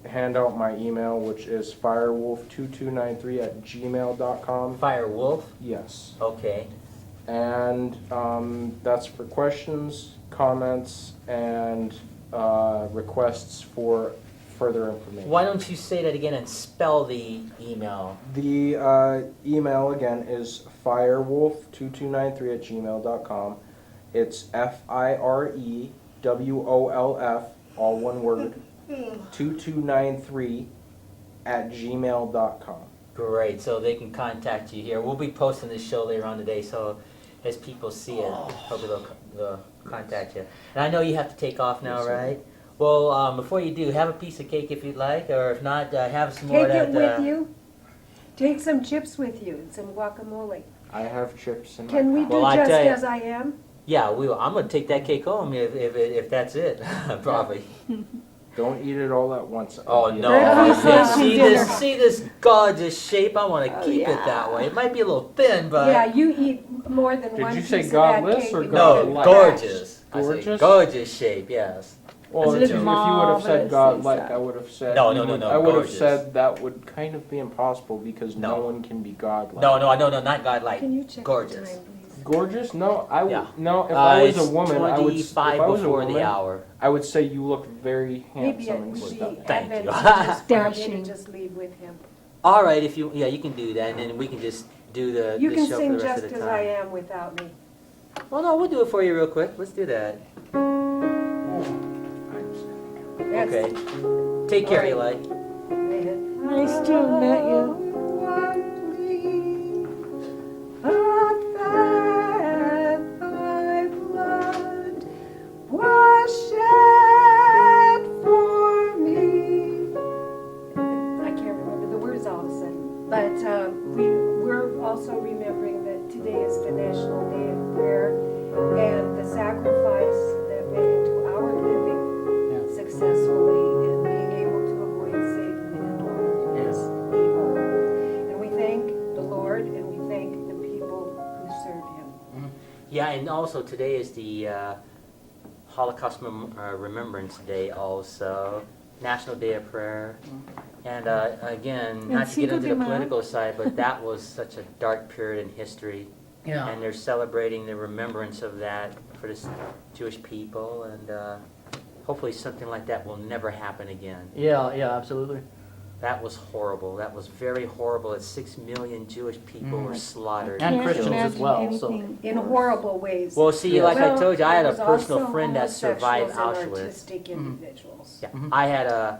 hand out my email, which is firewolf2293@gmail.com. Firewolf? Yes. Okay. And that's for questions, comments, and requests for further information. Why don't you say that again and spell the email? The email again is firewolf2293@gmail.com. It's FIREWOLF, all one word, 2293@gmail.com. Great, so they can contact you here. We'll be posting this show later on today, so as people see it, hopefully they'll contact you. And I know you have to take off now, Yes, sir. right? Well, before you do, have a piece of cake if you'd like, or if not, have some more. Take it with you. Take some chips with you and some guacamole. I have chips in Can my we pocket. do Well, I just tell you- as I am? Yeah, we will. I'm going to take that cake home if that's it, probably. Don't eat it all at once. Oh Again. no! Bernice says See dinner. see this gorgeous shape. I want to Oh, keep it yeah. that way. It might be a little thin, but Yeah, you eat more than Did one you piece say of godless that cake. or and no, you godlike? can gorgeous. I say Gorgeous? gorgeous shape. Yes. Well, Is if it you would have said marvelous godlike, inside? I would have said. No, you no, no, would- no, I would have gorgeous. said that would kind of be impossible because no No. one can be godlike. No, not godlike. Can you check the Gorgeous. time, please? Gorgeous? No, I would. Yeah. No, if I was It's a woman, I would. If 25 I was a before the woman, hour. I would say you look very Maybe handsome it and would stuff. be Thank you. advantageous for me Dashing. to just leave with him. All right, if you you can do that, and then we can just do the You the can show sing for the rest just of the as time. I am without me. Well, no, we'll do it for you real quick. Let's do that. That's Okay. Take care, Eli. it. Nice to have met you. I can't remember the words all of a sudden, but we're also remembering that today is the National Day of Prayer, and the sacrifice that went into our living successfully and being able to avoid Satan and all his evil. And we thank the Lord and we thank the people who serve him. Yeah, and also today is the Holocaust Remembrance Day, also National Day of Prayer, and again, not to get Cinco into de the Mayo. political side, but that was such a dark period in history, Yeah. and they're celebrating the remembrance of that for the Jewish people, and hopefully something like that will never happen again. Yeah, absolutely. That was horrible. That was very horrible. That 6 million Jewish people were slaughtered. And killed. Christians as Imagine well, so- anything In worse. horrible ways. Well, see, like I Well, told you, I had a there was personal also friend that survived homosexuals and Auschwitz. artistic individuals. Yeah, I had a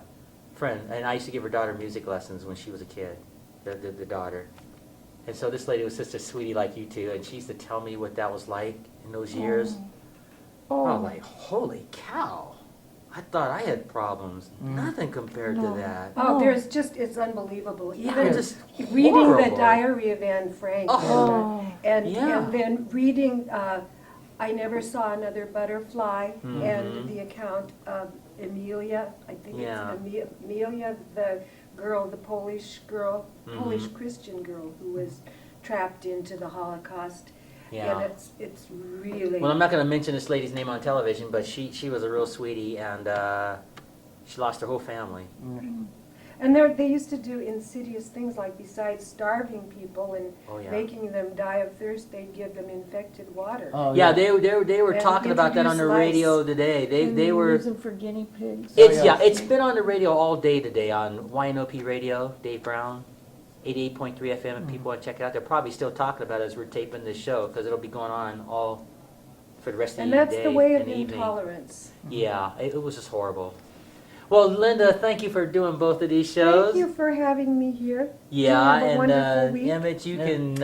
friend, and I used to give her daughter music lessons when she was a kid, the daughter. And so this lady was just a sweetie like you two, and she used to tell me what that was like in those years. Oh. I was like, holy cow. I thought I had problems. Nothing compared No. to that. Oh, Oh. there's just, it's unbelievable. Yeah, Even just reading horrible. the Diary of Anne Frank Oh. Yeah. and then reading I Never Saw Another Butterfly Mhm. and the account of Emilia, I think Yeah. it's Emilia, the girl, the Polish girl, Polish Mhm. Christian girl who was trapped into the Holocaust. Yeah. And it's really. Well, I'm not going to mention this lady's name on television, but she was a real sweetie, and she lost her whole family. And they used to do insidious things like besides starving people and Oh, yeah. making them die of thirst, they'd give them infected water. Oh, Yeah, they were And talking about that on the introduce radio lice. today. They And were. use them for guinea pigs. It's yeah. it's been on the radio all day today on YNOP Radio. Dave Brown, 88.3 FM, and people want to check it out. They're probably still talking about it as we're taping this show because it'll be going on all for the rest of And the that's day the way of and evening. intolerance. Yeah, it was just horrible. Well, Linda, thank you for doing both of these shows. Thank you for having me here. Yeah, Have a and wonderful week. Emmett, you Yeah. can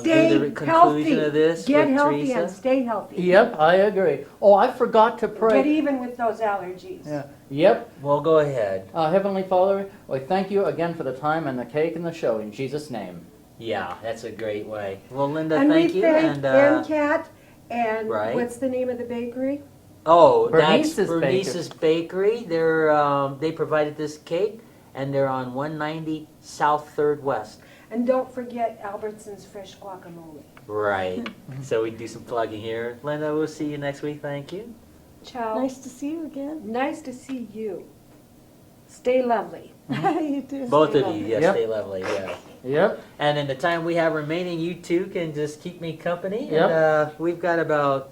Stay do the conclusion healthy. of this Get with healthy Teresa. and stay healthy. Yep, I agree. Oh, I forgot to Get pray. even with those allergies. Yeah. Yep. Well, go ahead. Heavenly Father, we thank you again for the time and the cake and the show in Jesus' name. Yeah, that's a great way. Well, Linda, And thank we you. thank And MCAT and right. what's the name of the bakery? oh, Bernice's that's Bernice's Bakery. They're they provided this cake, and they're on 190 South 3rd West. And don't forget Albertson's fresh guacamole. Right. So we do some plugging here. Linda, we'll see you next week. Thank you. Ciao. Nice to see you again. Nice to see you. Stay lovely. You too. Both Stay of you, lovely. yes, Yep. stay lovely. Yeah. Yep. And in the time we have remaining, you two can just keep me company. Yep. And we've got about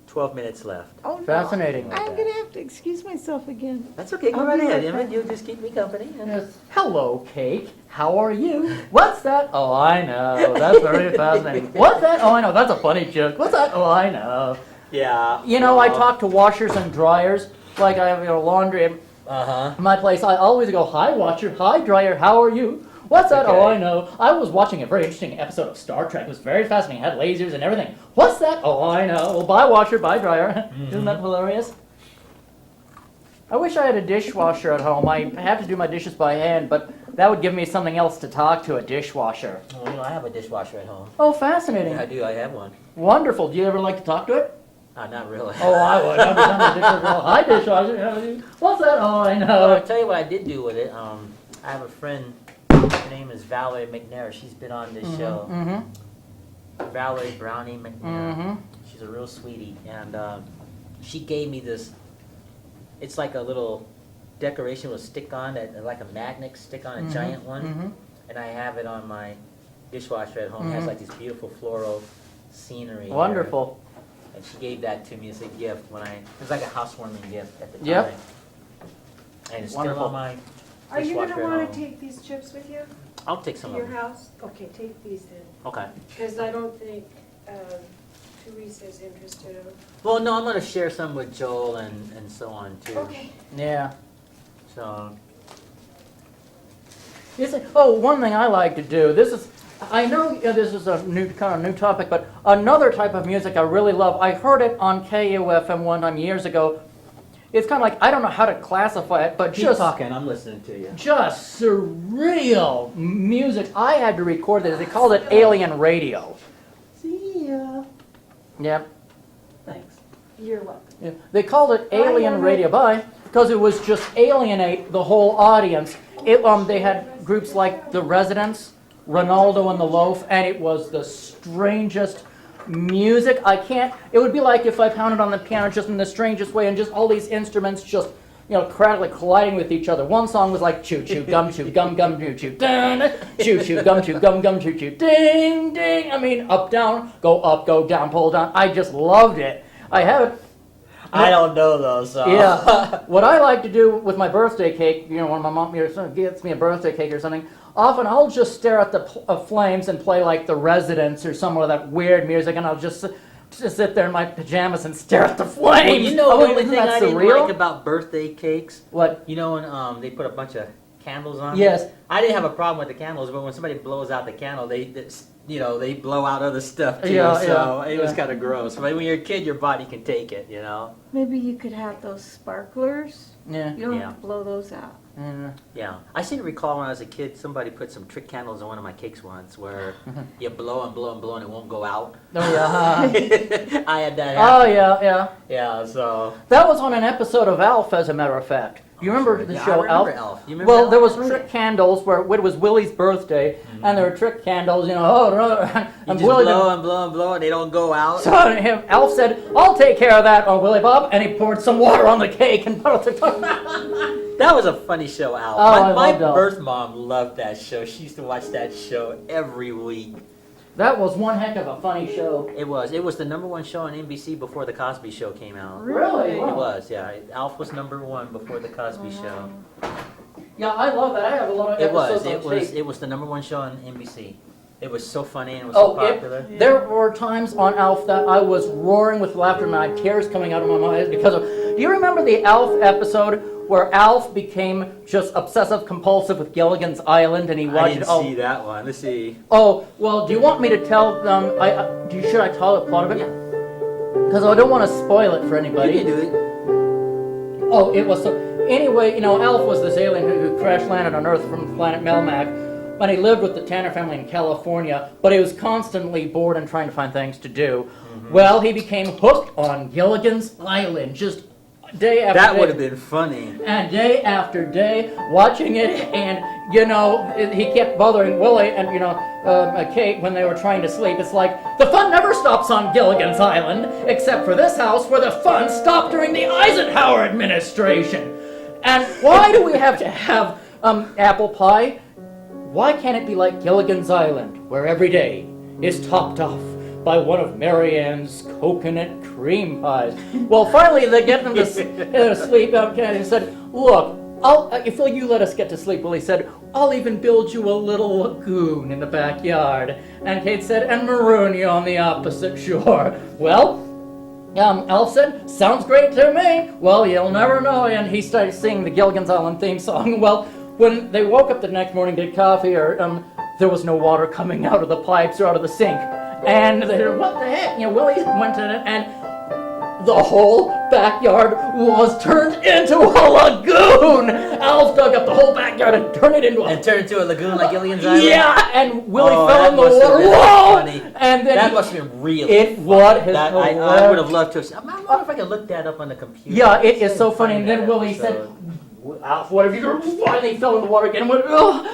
12 minutes left. Oh, no. Fascinating. I'm going to have to excuse myself again. That's okay. Go I'll right be ahead, right Emmett. back. You just keep me company. And Yes. Hello, cake. How are you? What's that? Oh, I know. That's very fascinating. What's that? Oh, I know. That's a funny joke. What's that? Oh, I know. yeah. You know, I talk to washers and dryers. Like I have laundry at Uh-huh. my place. I always go, hi, washer. Hi, dryer. How are you? What's that? Oh, Okay. I know. I was watching a very interesting episode of Star Trek. It was very fascinating. It had lasers and everything. What's that? Oh, I know. Well, bye, washer. Bye, dryer. Isn't that hilarious? I wish I had a dishwasher at home. I have to do my dishes by hand, but that would give me something else to talk to, a dishwasher. Well, you know, I have a dishwasher at home. Oh, fascinating. Yeah, I do. I have one. Wonderful. Do you ever like to talk to it? Not really. Oh, I would. Every time the dishes go, hi, dishwasher. What's that? Oh, I Well, know. I'll tell you what I did do with it. I have a friend. Her name is Valerie McNair. She's been on this show. Mm-hmm. Valerie Brownie McNair. Mm-hmm. She's a real sweetie, and she gave me this. It's like a little decoration with stick on that, like a magnet stick on a giant one, Mm-hmm. and I have it on my dishwasher at home. It has Mhm. like this beautiful floral scenery. here. Wonderful. And she gave that to me as a gift when it was like a housewarming gift at the time. Yep. And it's Wonderful. still on my Are you dishwasher gonna at wanna home. take these chips with you I'll take to some of your them. house? Okay, take these then, Okay. because I don't think Teresa's interested. Well, no, I'm going to share some with Joel and so on too. Okay. Yeah. So, One thing I like to do, I know this is a new topic, but another type of music I really love, I heard it on KUFM one time years ago. It's kind of like, I don't know how to classify it, but keep just talking. I'm listening to you. just surreal music. I had to record this. They called it alien radio. See ya. Yep. Thanks. You're welcome. Yeah. They called it alien Emmett. radio. Bye. Because it was just alienate the whole audience. They had groups like The Residents, Ronaldo and the Loaf, and it was the strangest music. It would be like if I pounded on the piano just in the strangest way, and just all these instruments just, crackly colliding with each other. One song was like choo choo gum choo gum gum choo choo dun, choo choo gum choo gum gum choo choo ding ding. I mean, up down, go down, pull down. I just loved it. I have it. I don't know those. So. Yeah. What I like to do with my birthday cake, when my mom gets me a birthday cake or something, often I'll just stare at the flames and play like The Residents or some of that weird music, and I'll just sit there in my pajamas and stare at the flames. Well, you know, Oh, the only isn't thing that I didn't surreal? like about birthday cakes, What? you know, when they put a bunch of candles on. Yes. I didn't have a problem with the candles, but when somebody blows out the candle, they blow out other stuff too. Yeah, so yeah, it was yeah. kind of gross. But when you're a kid, your body can take it. Maybe you could have those sparklers. Yeah. You don't Yeah. have to blow those out. Yeah. Yeah, I seem to recall when I was a kid, somebody put some trick candles on one of my cakes once, where you blow and blow and blow and it won't go out. Oh, yeah. I had that Oh, happen. yeah, yeah. Yeah, so. That was on an episode of Alf, as a matter of fact. You remember the Yeah, show I remember Alf? Alf. You remember Well, Alf? there was trick candles where it was Willie's birthday, and there were trick candles, You and just Willie blow and blow and blow and they don't go out. So Alf said, "I'll take care of that, on Willie Bob," and he poured some water on the cake and put it. That was a funny show, Alf. Oh, I my loved Alf. birth mom loved that show. She used to watch that show every week. That was one heck of a funny show. It was the #1 show on NBC before the Cosby Show came out. Really? It Wow. was, yeah. Alf was #1 before the Cosby Show. Yeah, I love that. I have a lot of episodes on tape. It was the #1 show on NBC. It was so funny and it was so popular. There were times on Alf that I was roaring with laughter and I had tears coming out of my eyes because of. Do you remember the Alf episode where Alf became just obsessive compulsive with Gilligan's Island, and he I watched didn't it all. see that one. Let's see. Oh, well, do you want me to tell them? Should I tell the plot of it? Yeah. Because I don't want to spoil it for You anybody. can do it. Oh, it was so. Anyway, Alf was this alien who crash landed on Earth from the planet Melmac, and he lived with the Tanner family in California, but he was constantly bored and trying to find things to do. Well, he became hooked on Gilligan's Island, just day after day. That would have been funny. And day after day, watching it, and he kept bothering Willie and Kate when they were trying to sleep. It's like the fun never stops on Gilligan's Island, except for this house where the fun stopped during the Eisenhower administration. And why do we have to have apple pie? Why can't it be like Gilligan's Island, where every day is topped off by one of Marianne's coconut cream pies? Well, finally they get them to sleep. And he said, "Look, if you let us get to sleep," Willie said, "I'll even build you a little lagoon in the backyard." And Kate said, "And maroon you on the opposite shore." Well, Alf said, "Sounds great to me." Well, you'll never know. And he started singing the Gilligan's Island theme song. Well, when they woke up the next morning to get coffee, there was no water coming out of the pipes or out of the sink. And they said, "What the heck?" Willie went to it, and the whole backyard was turned into a lagoon. Alf dug up the whole backyard and turned it into And turned into a lagoon like Gilligan's Island? Yeah, and Willie Oh, fell that in the must have water. been Whoa! funny. And then That must have been really it funny. was That, I hilarious. would have loved to have seen. I wonder if I could look that up on the computer. Yeah, it is so funny. Find And then that Willie said, episode. "Alf, what have you done?" And he fell in the water again and went, "Oh."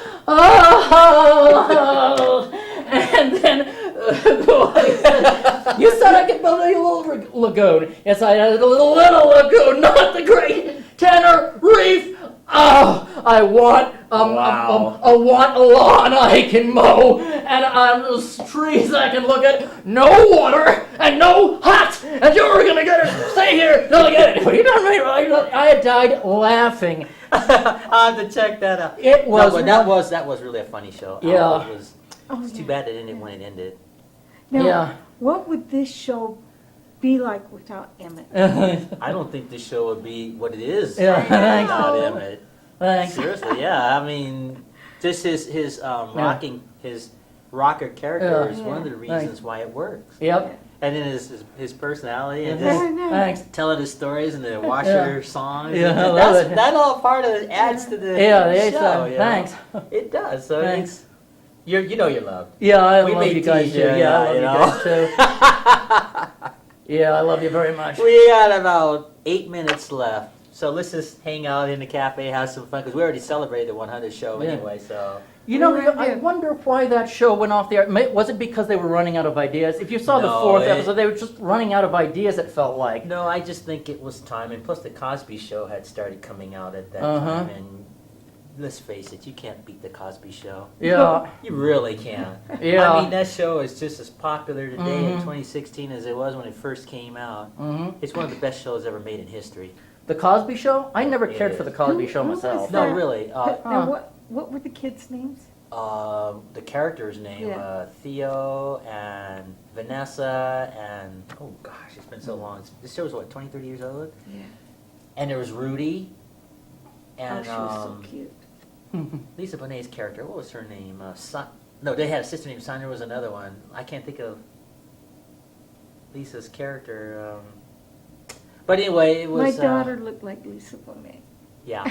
And then Willie said, "You said I could build a little lagoon." Yes, I had a little lagoon, not the great Tanner Reef. Oh, I want a lawn I can mow, and those trees I can look at. No water and no hot, and you're gonna get it. Stay here till I get it. You done me right. I had died laughing. I'll have to check that out. It was that was really a funny show. Yeah. It's too bad it ended when it ended. Now, Yeah. what would this show be like without Emmett? I don't think this show would be what it is Yeah, thanks. without Emmett. Thanks. Seriously, yeah. I mean, just his rocker character is one of the reasons why it works. Yep. And then his personality and Yeah. just Thanks. telling his stories and the washer songs. Yeah, and I love it. that all part of it adds to the Yeah, there you show. go. You know? Thanks. It does. So Thanks. you're you're loved. Yeah, I We love may you guys tease too. you, Yeah, I love you you know. guys too. Yeah, I love you very much. We got about 8 minutes left. So let's just hang out in the cafe, have some fun, because we already celebrated the 100th show Yeah. anyway, so. I wonder why that show went off the air. Was it because they were running out of ideas? If you saw the No, fourth episode, they were just running out of ideas, it felt like. No, I just think it was time, and plus the Cosby Show had started coming out at that Uh-huh. time, and let's face it, you can't beat the Cosby Show. Yeah. You really can't. Yeah. I mean, that show is just as popular today in Mhm. 2016 as it was when it first came out. Hmm. It's one of the best shows ever made in history. The Cosby Show? I never It cared for is. the Cosby Show Who was myself. that? No, really. Now, what were the kids' names? The character's name, Yeah. Theo and Vanessa, and oh gosh, it's been so long. This show's what, 20, 30 years old? Yeah. And there was Rudy, and she was so cute. Lisa Bonet's character. What was her name? No, they had a sister named Sonia. Was another one. I can't think of Lisa's character. But anyway, it My was. daughter looked like Lisa Bonet. Yeah,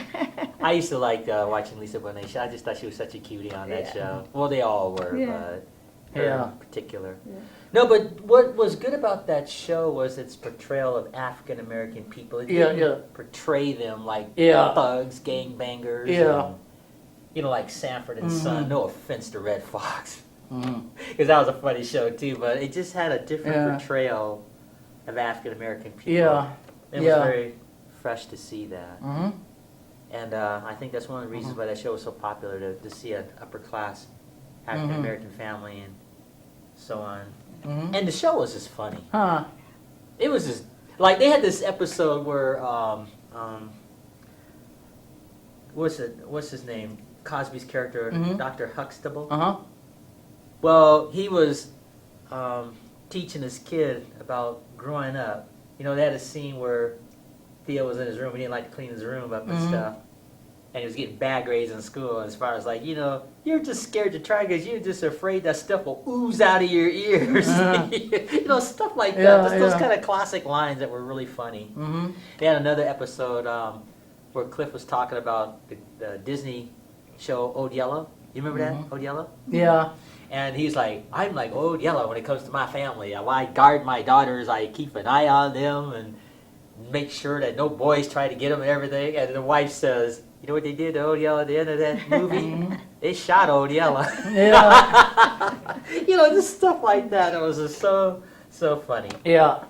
I used to like watching Lisa Bonet. I just thought she was such a cutie on that show. Well, they all were, Yeah. but her Yeah. in particular. Yeah. No, but what was good about that show was its portrayal of African American people. It Yeah, didn't yeah. portray them like Yeah. thugs, gangbangers. Yeah. And, like Sanford and Son. No offense to Red Fox, Mhm. because that was a funny show too. But it just had a different Yeah. portrayal of African American people. Yeah. It Yeah. was very fresh to see that. Hmm. And I think that's one of the reasons why that show was so popular, to see an upper class African American family and so on. Hmm. And the show was just funny. Huh. It was just like they had this episode where what's his name? Cosby's character, Mhm. Dr. Huxtable. Uh-huh. Well, he was teaching his kid about growing up. They had a scene where Theo was in his room. He didn't like to clean his room up and Mhm. stuff. And he was getting bad grades in school as far as like, you're just scared to try because you're just afraid that stuff will ooze out of your ears. Stuff like that. Yeah, Just those yeah. kind of classic lines that were really funny. Mm-hmm. They had another episode where Cliff was talking about the Disney show Old Yellow. You remember that, Old Yellow? Yeah. And he's like, I'm like Old Yellow when it comes to my family. I guard my daughters. I keep an eye on them and make sure that no boys try to get them and everything. And the wife says, you know what they did to Old Yellow at the end of that movie? They shot Old Yellow. Yeah. Just stuff like that. It was just so funny. Yeah.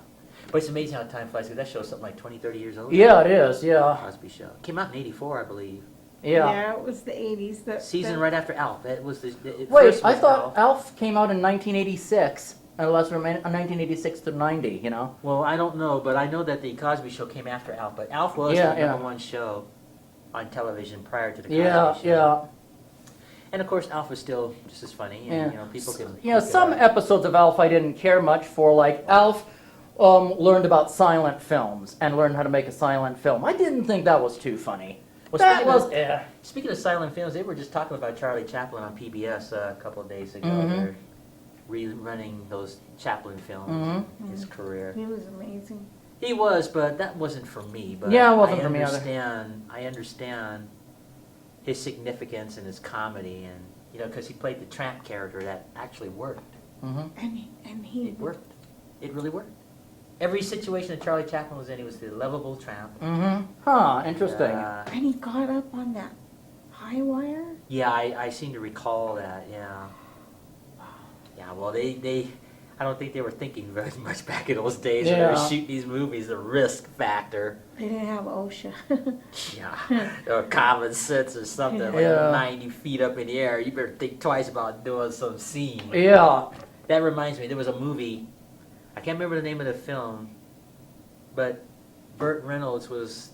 But it's amazing how time flies, because that show's something like 20, 30 years old. Yeah, it is. Yeah. Cosby Show. Came out in 84, I believe. Yeah. It was the 80s. Season right after Alf. That was the Wait, first I was thought Alf came out in 1986. Unless from 1986 to 90, Well, I don't know, but I know that the Cosby Show came after Alf. But Alf was Yeah, the yeah. number one show on television prior to the Cosby Yeah, Show. yeah. And of course, Alf was still just as funny. And, people can. Some episodes of Alf I didn't care much for, like Alf learned about silent films and learned how to make a silent film. I didn't think that was too funny. Well, That was, speaking of silent films, they were just talking about Charlie Chaplin on PBS a couple of days ago. Mhm. They're rerunning those Chaplin films, his career. He was amazing. He was, but that wasn't for me. But Yeah, it wasn't for me either. I understand his significance and his comedy, and because he played the tramp character that actually worked. And he It worked. It really worked. Every situation that Charlie Chaplin was in, he was the lovable tramp. Huh, interesting. and he got up on that high wire. Yeah, I seem to recall that. Yeah. Yeah. Well, they I don't think they were thinking very much back in those days when they were Yeah. shooting these movies. The risk factor. They didn't have OSHA. Yeah. Or common sense or something. Like Yeah. 90 feet up in the air. You better think twice about doing some scene. Yeah. That reminds me, there was a movie. I can't remember the name of the film, but Burt Reynolds was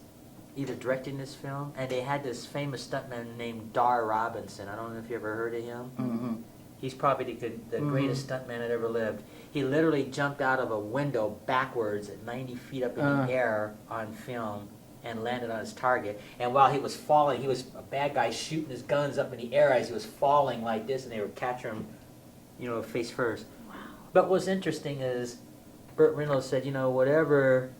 either directing this film, and they had this famous stuntman named Dar Robinson. I don't know if you ever heard of him. He's probably the greatest stuntman that ever lived. He literally jumped out of a window backwards at 90 feet up in the air on film and landed on his target. And while he was falling, he was a bad guy shooting his guns up in the air as he was falling like this, and they would capture him, face first. Wow. But what's interesting is Burt Reynolds said, whatever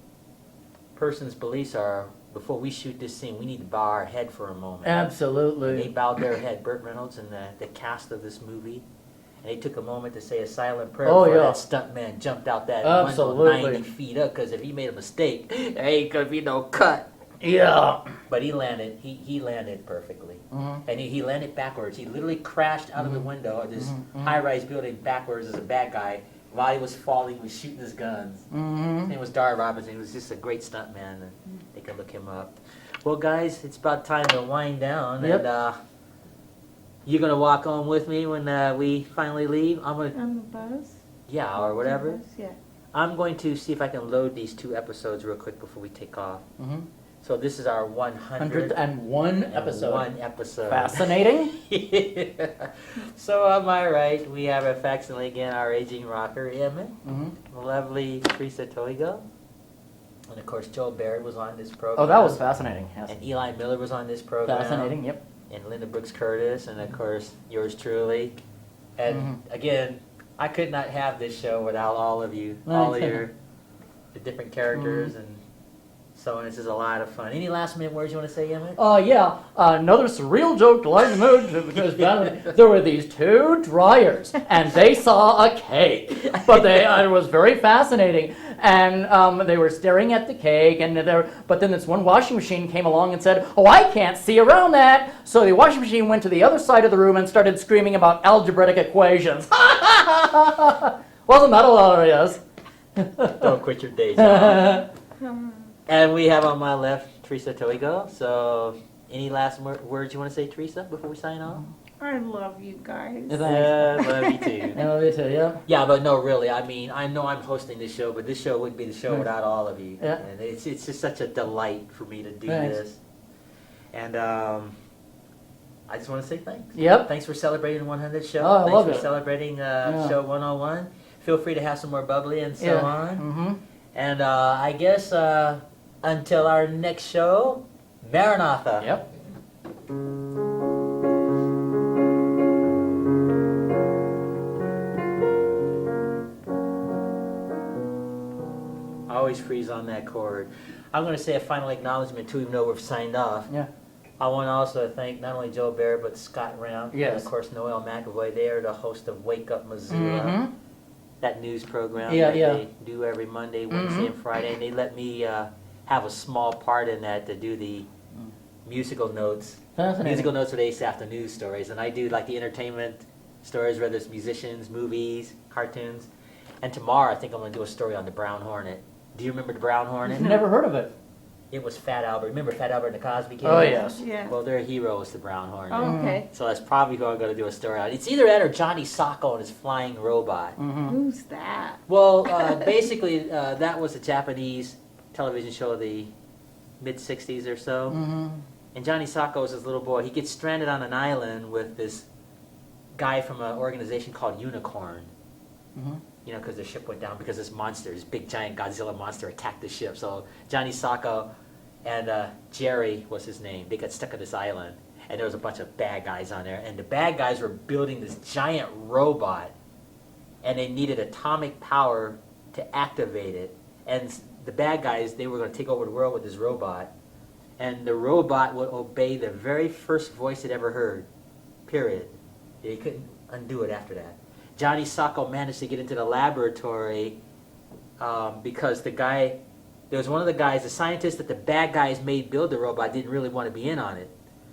person's beliefs are, before we shoot this scene, we need to bow our head for a moment. And they Absolutely. bowed their head, Burt Reynolds and the cast of this movie. And they took a moment to say a silent prayer Oh, before yeah. that stuntman jumped out that window Absolutely. 90 feet up, because if he made a mistake, there ain't going to be no cut. Yeah. But he landed, he landed perfectly. Mhm. And he landed backwards. He literally crashed out of the window of this high-rise building backwards as a bad guy. While he was falling, he was shooting his guns. His name was Dar Robinson. He was just a great stuntman, and they can look him up. Well, guys, it's about time to wind down. Yep. And you're going to walk on with me when we finally leave? I'm going to, On the bus. yeah, or whatever. Bus, yeah. I'm going to see if I can load these 2 episodes real quick before we take off. Mhm. So this is our 101 episode. 101 episode. Fascinating. So am I right? We have Affectionately again, our aging rocker Emmett, the lovely Teresa Toigo, and of course Joe Baird was on this program. Oh, that was fascinating. Yes. And Eli Miller was on this program. Fascinating. Yep. And Linda Brooks Curtis, and of course yours truly. And again, I could not have this show without all of you, all of the different characters and so on. This is a lot of fun. Any last minute words you want to say, Emmett? Yeah, another surreal joke to lighten the mood, because there were these 2 dryers, and they saw a cake, but it was very fascinating, and they were staring at the cake, but then this one washing machine came along and said, "Oh, I can't see around that," so the washing machine went to the other side of the room and started screaming about algebraic equations. Wasn't that hilarious? Don't quit your day job. And we have on my left Teresa Toigo. So, any last words you want to say, Teresa, before we sign off? I love you guys. Love you too. I love you too, yeah. Yeah, but no, really. I mean, I know I'm hosting this show, but this show wouldn't be the show without all of you. Yeah. And it's just such a delight for me to do Thanks. this. And I just want to say thanks. Yep. Thanks for celebrating the 100th show. Oh, I thanks love for it. celebrating show 101. Feel free to have some more bubbly and so on. Mm-hmm. And I guess Until our next show, Maranatha. Yep. I always freeze on that chord. I'm going to say a final acknowledgement too, even though we've signed off. Yeah. I want to also thank not only Joe Baird, but Scott Ranf, and Yes. of course Noelle McAvoy. They are the host of Wake Up Missoula, Mm-hmm. that news program Yeah, that yeah. they do every Monday, Wednesday, and Friday. And they let me have a small part in that to do the musical notes. Fascinating. Musical notes with Asaph, the news stories. And I do like the entertainment stories, whether it's musicians, movies, cartoons. And tomorrow I think I'm going to do a story on the Brown Hornet. Do you remember the Brown Hornet? Never heard of it. It was Fat Albert. Remember Fat Albert and the Cosby Kids? Oh, yes. Yeah. Well, their hero was the Brown Hornet. Oh, okay. So that's probably who I'm going to do a story on. It's either that or Johnny Sacco and his flying robot. Who's that? Well, basically, that was a Japanese television show of the mid-'60s or so. And Johnny Sacco is this little boy. He gets stranded on an island with this guy from an organization called Unicorn. You know, because the ship went down because this monster, this big giant Godzilla monster attacked the ship. So Johnny Sacco and Jerry was his name. They got stuck on this island. And there was a bunch of bad guys on there. And the bad guys were building this giant robot. And they needed atomic power to activate it. And the bad guys, they were going to take over the world with this robot. And the robot would obey the very first voice it ever heard. Period. They couldn't undo it after that. Johnny Sacco managed to get into the laboratory because the guy, there was one of the guys, the scientist that the bad guys made build the robot didn't really want to be in on it.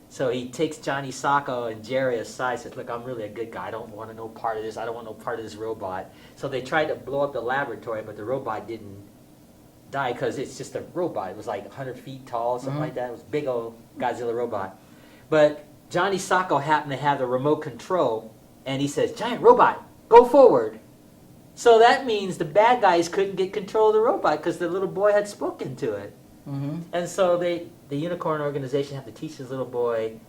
So he takes Johnny Sacco and Jerry aside, says, look, I'm really a good guy. I don't want no part of this. I don't want no part of this robot. So they tried to blow up the laboratory, but the robot didn't die because it's just a robot. It was like 100 feet tall, something like that. It was a big old Godzilla robot. But Johnny Sacco happened to have the remote control, and he says, giant robot, go forward. So that means the bad guys couldn't get control of the robot because the little boy had spoken to it. And so the Unicorn organization had to teach this little boy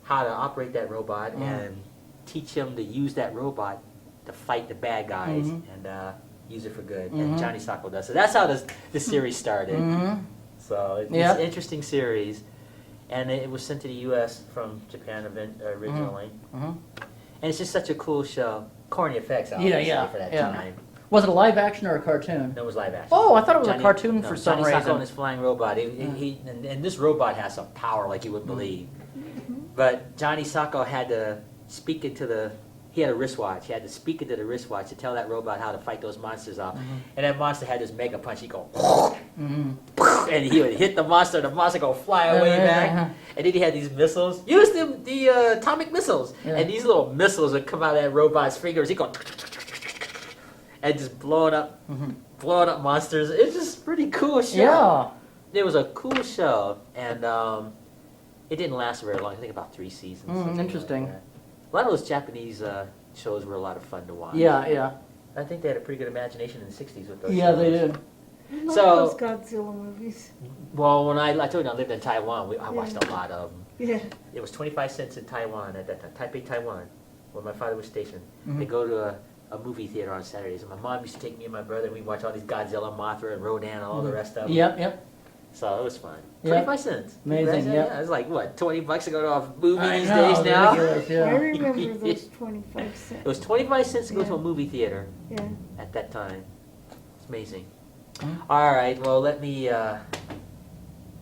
how to operate that robot and teach him to use that robot to fight the bad guys and use it for good. And Johnny Sacco does. So that's how the series started. So it's an interesting series. And it was sent to the U.S. from Japan originally. And it's just such a cool show. Corny effects, obviously, for that time. Was it a live action or a cartoon? No, it was live action. Oh, I thought it was a cartoon for some Johnny reason. Sacco and his flying robot. And this robot has some power like you wouldn't believe. But Johnny Sacco had to speak into he had a wristwatch. He had to speak into the wristwatch to tell that robot how to fight those monsters off. And that monster had this mega punch. He'd go, and he would hit the monster go fly away back. And then he had these missiles. Use the atomic missiles. And these little missiles would come out of that robot's fingers. He'd go, and just blowing up monsters. It's just a pretty cool show. Yeah. It was a cool show. And it didn't last very long. I think about 3 seasons. something Interesting. like that. A lot of those Japanese shows were a lot of fun to watch. Yeah. I think they had a pretty good imagination in the 60s with those Yeah, shows. they did. I love So- those Godzilla movies. Well, when I told you I lived in Taiwan, I watched a lot of them. Yeah. It was 25 cents in Taiwan at that time, Taipei, Taiwan, where my father was stationed. They go to a movie theater on Saturdays. And my mom used to take me and my brother, and we'd watch all these Godzilla, Mothra, and Rodan, and all the rest of them. Yep. So it was fun. Yep. 25 cents. Amazing, Yeah. yep. It was like, what, $20 to go to a movie I these know, days now? ridiculous, I yeah. remember those 25 cents. It was 25 cents to go to Yeah. a movie theater Yeah. at that time. It's amazing. All right, well, let me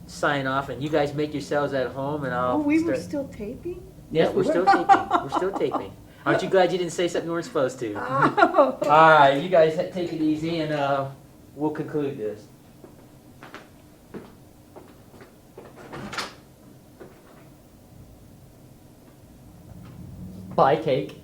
sign off, and you guys make yourselves at home, and I'll Oh, we were start- still taping? Yeah, we're still taping. We're still taping. Aren't you glad you didn't say something you weren't supposed to? Oh. All right, you guys take it easy, and we'll conclude this. Bye, cake.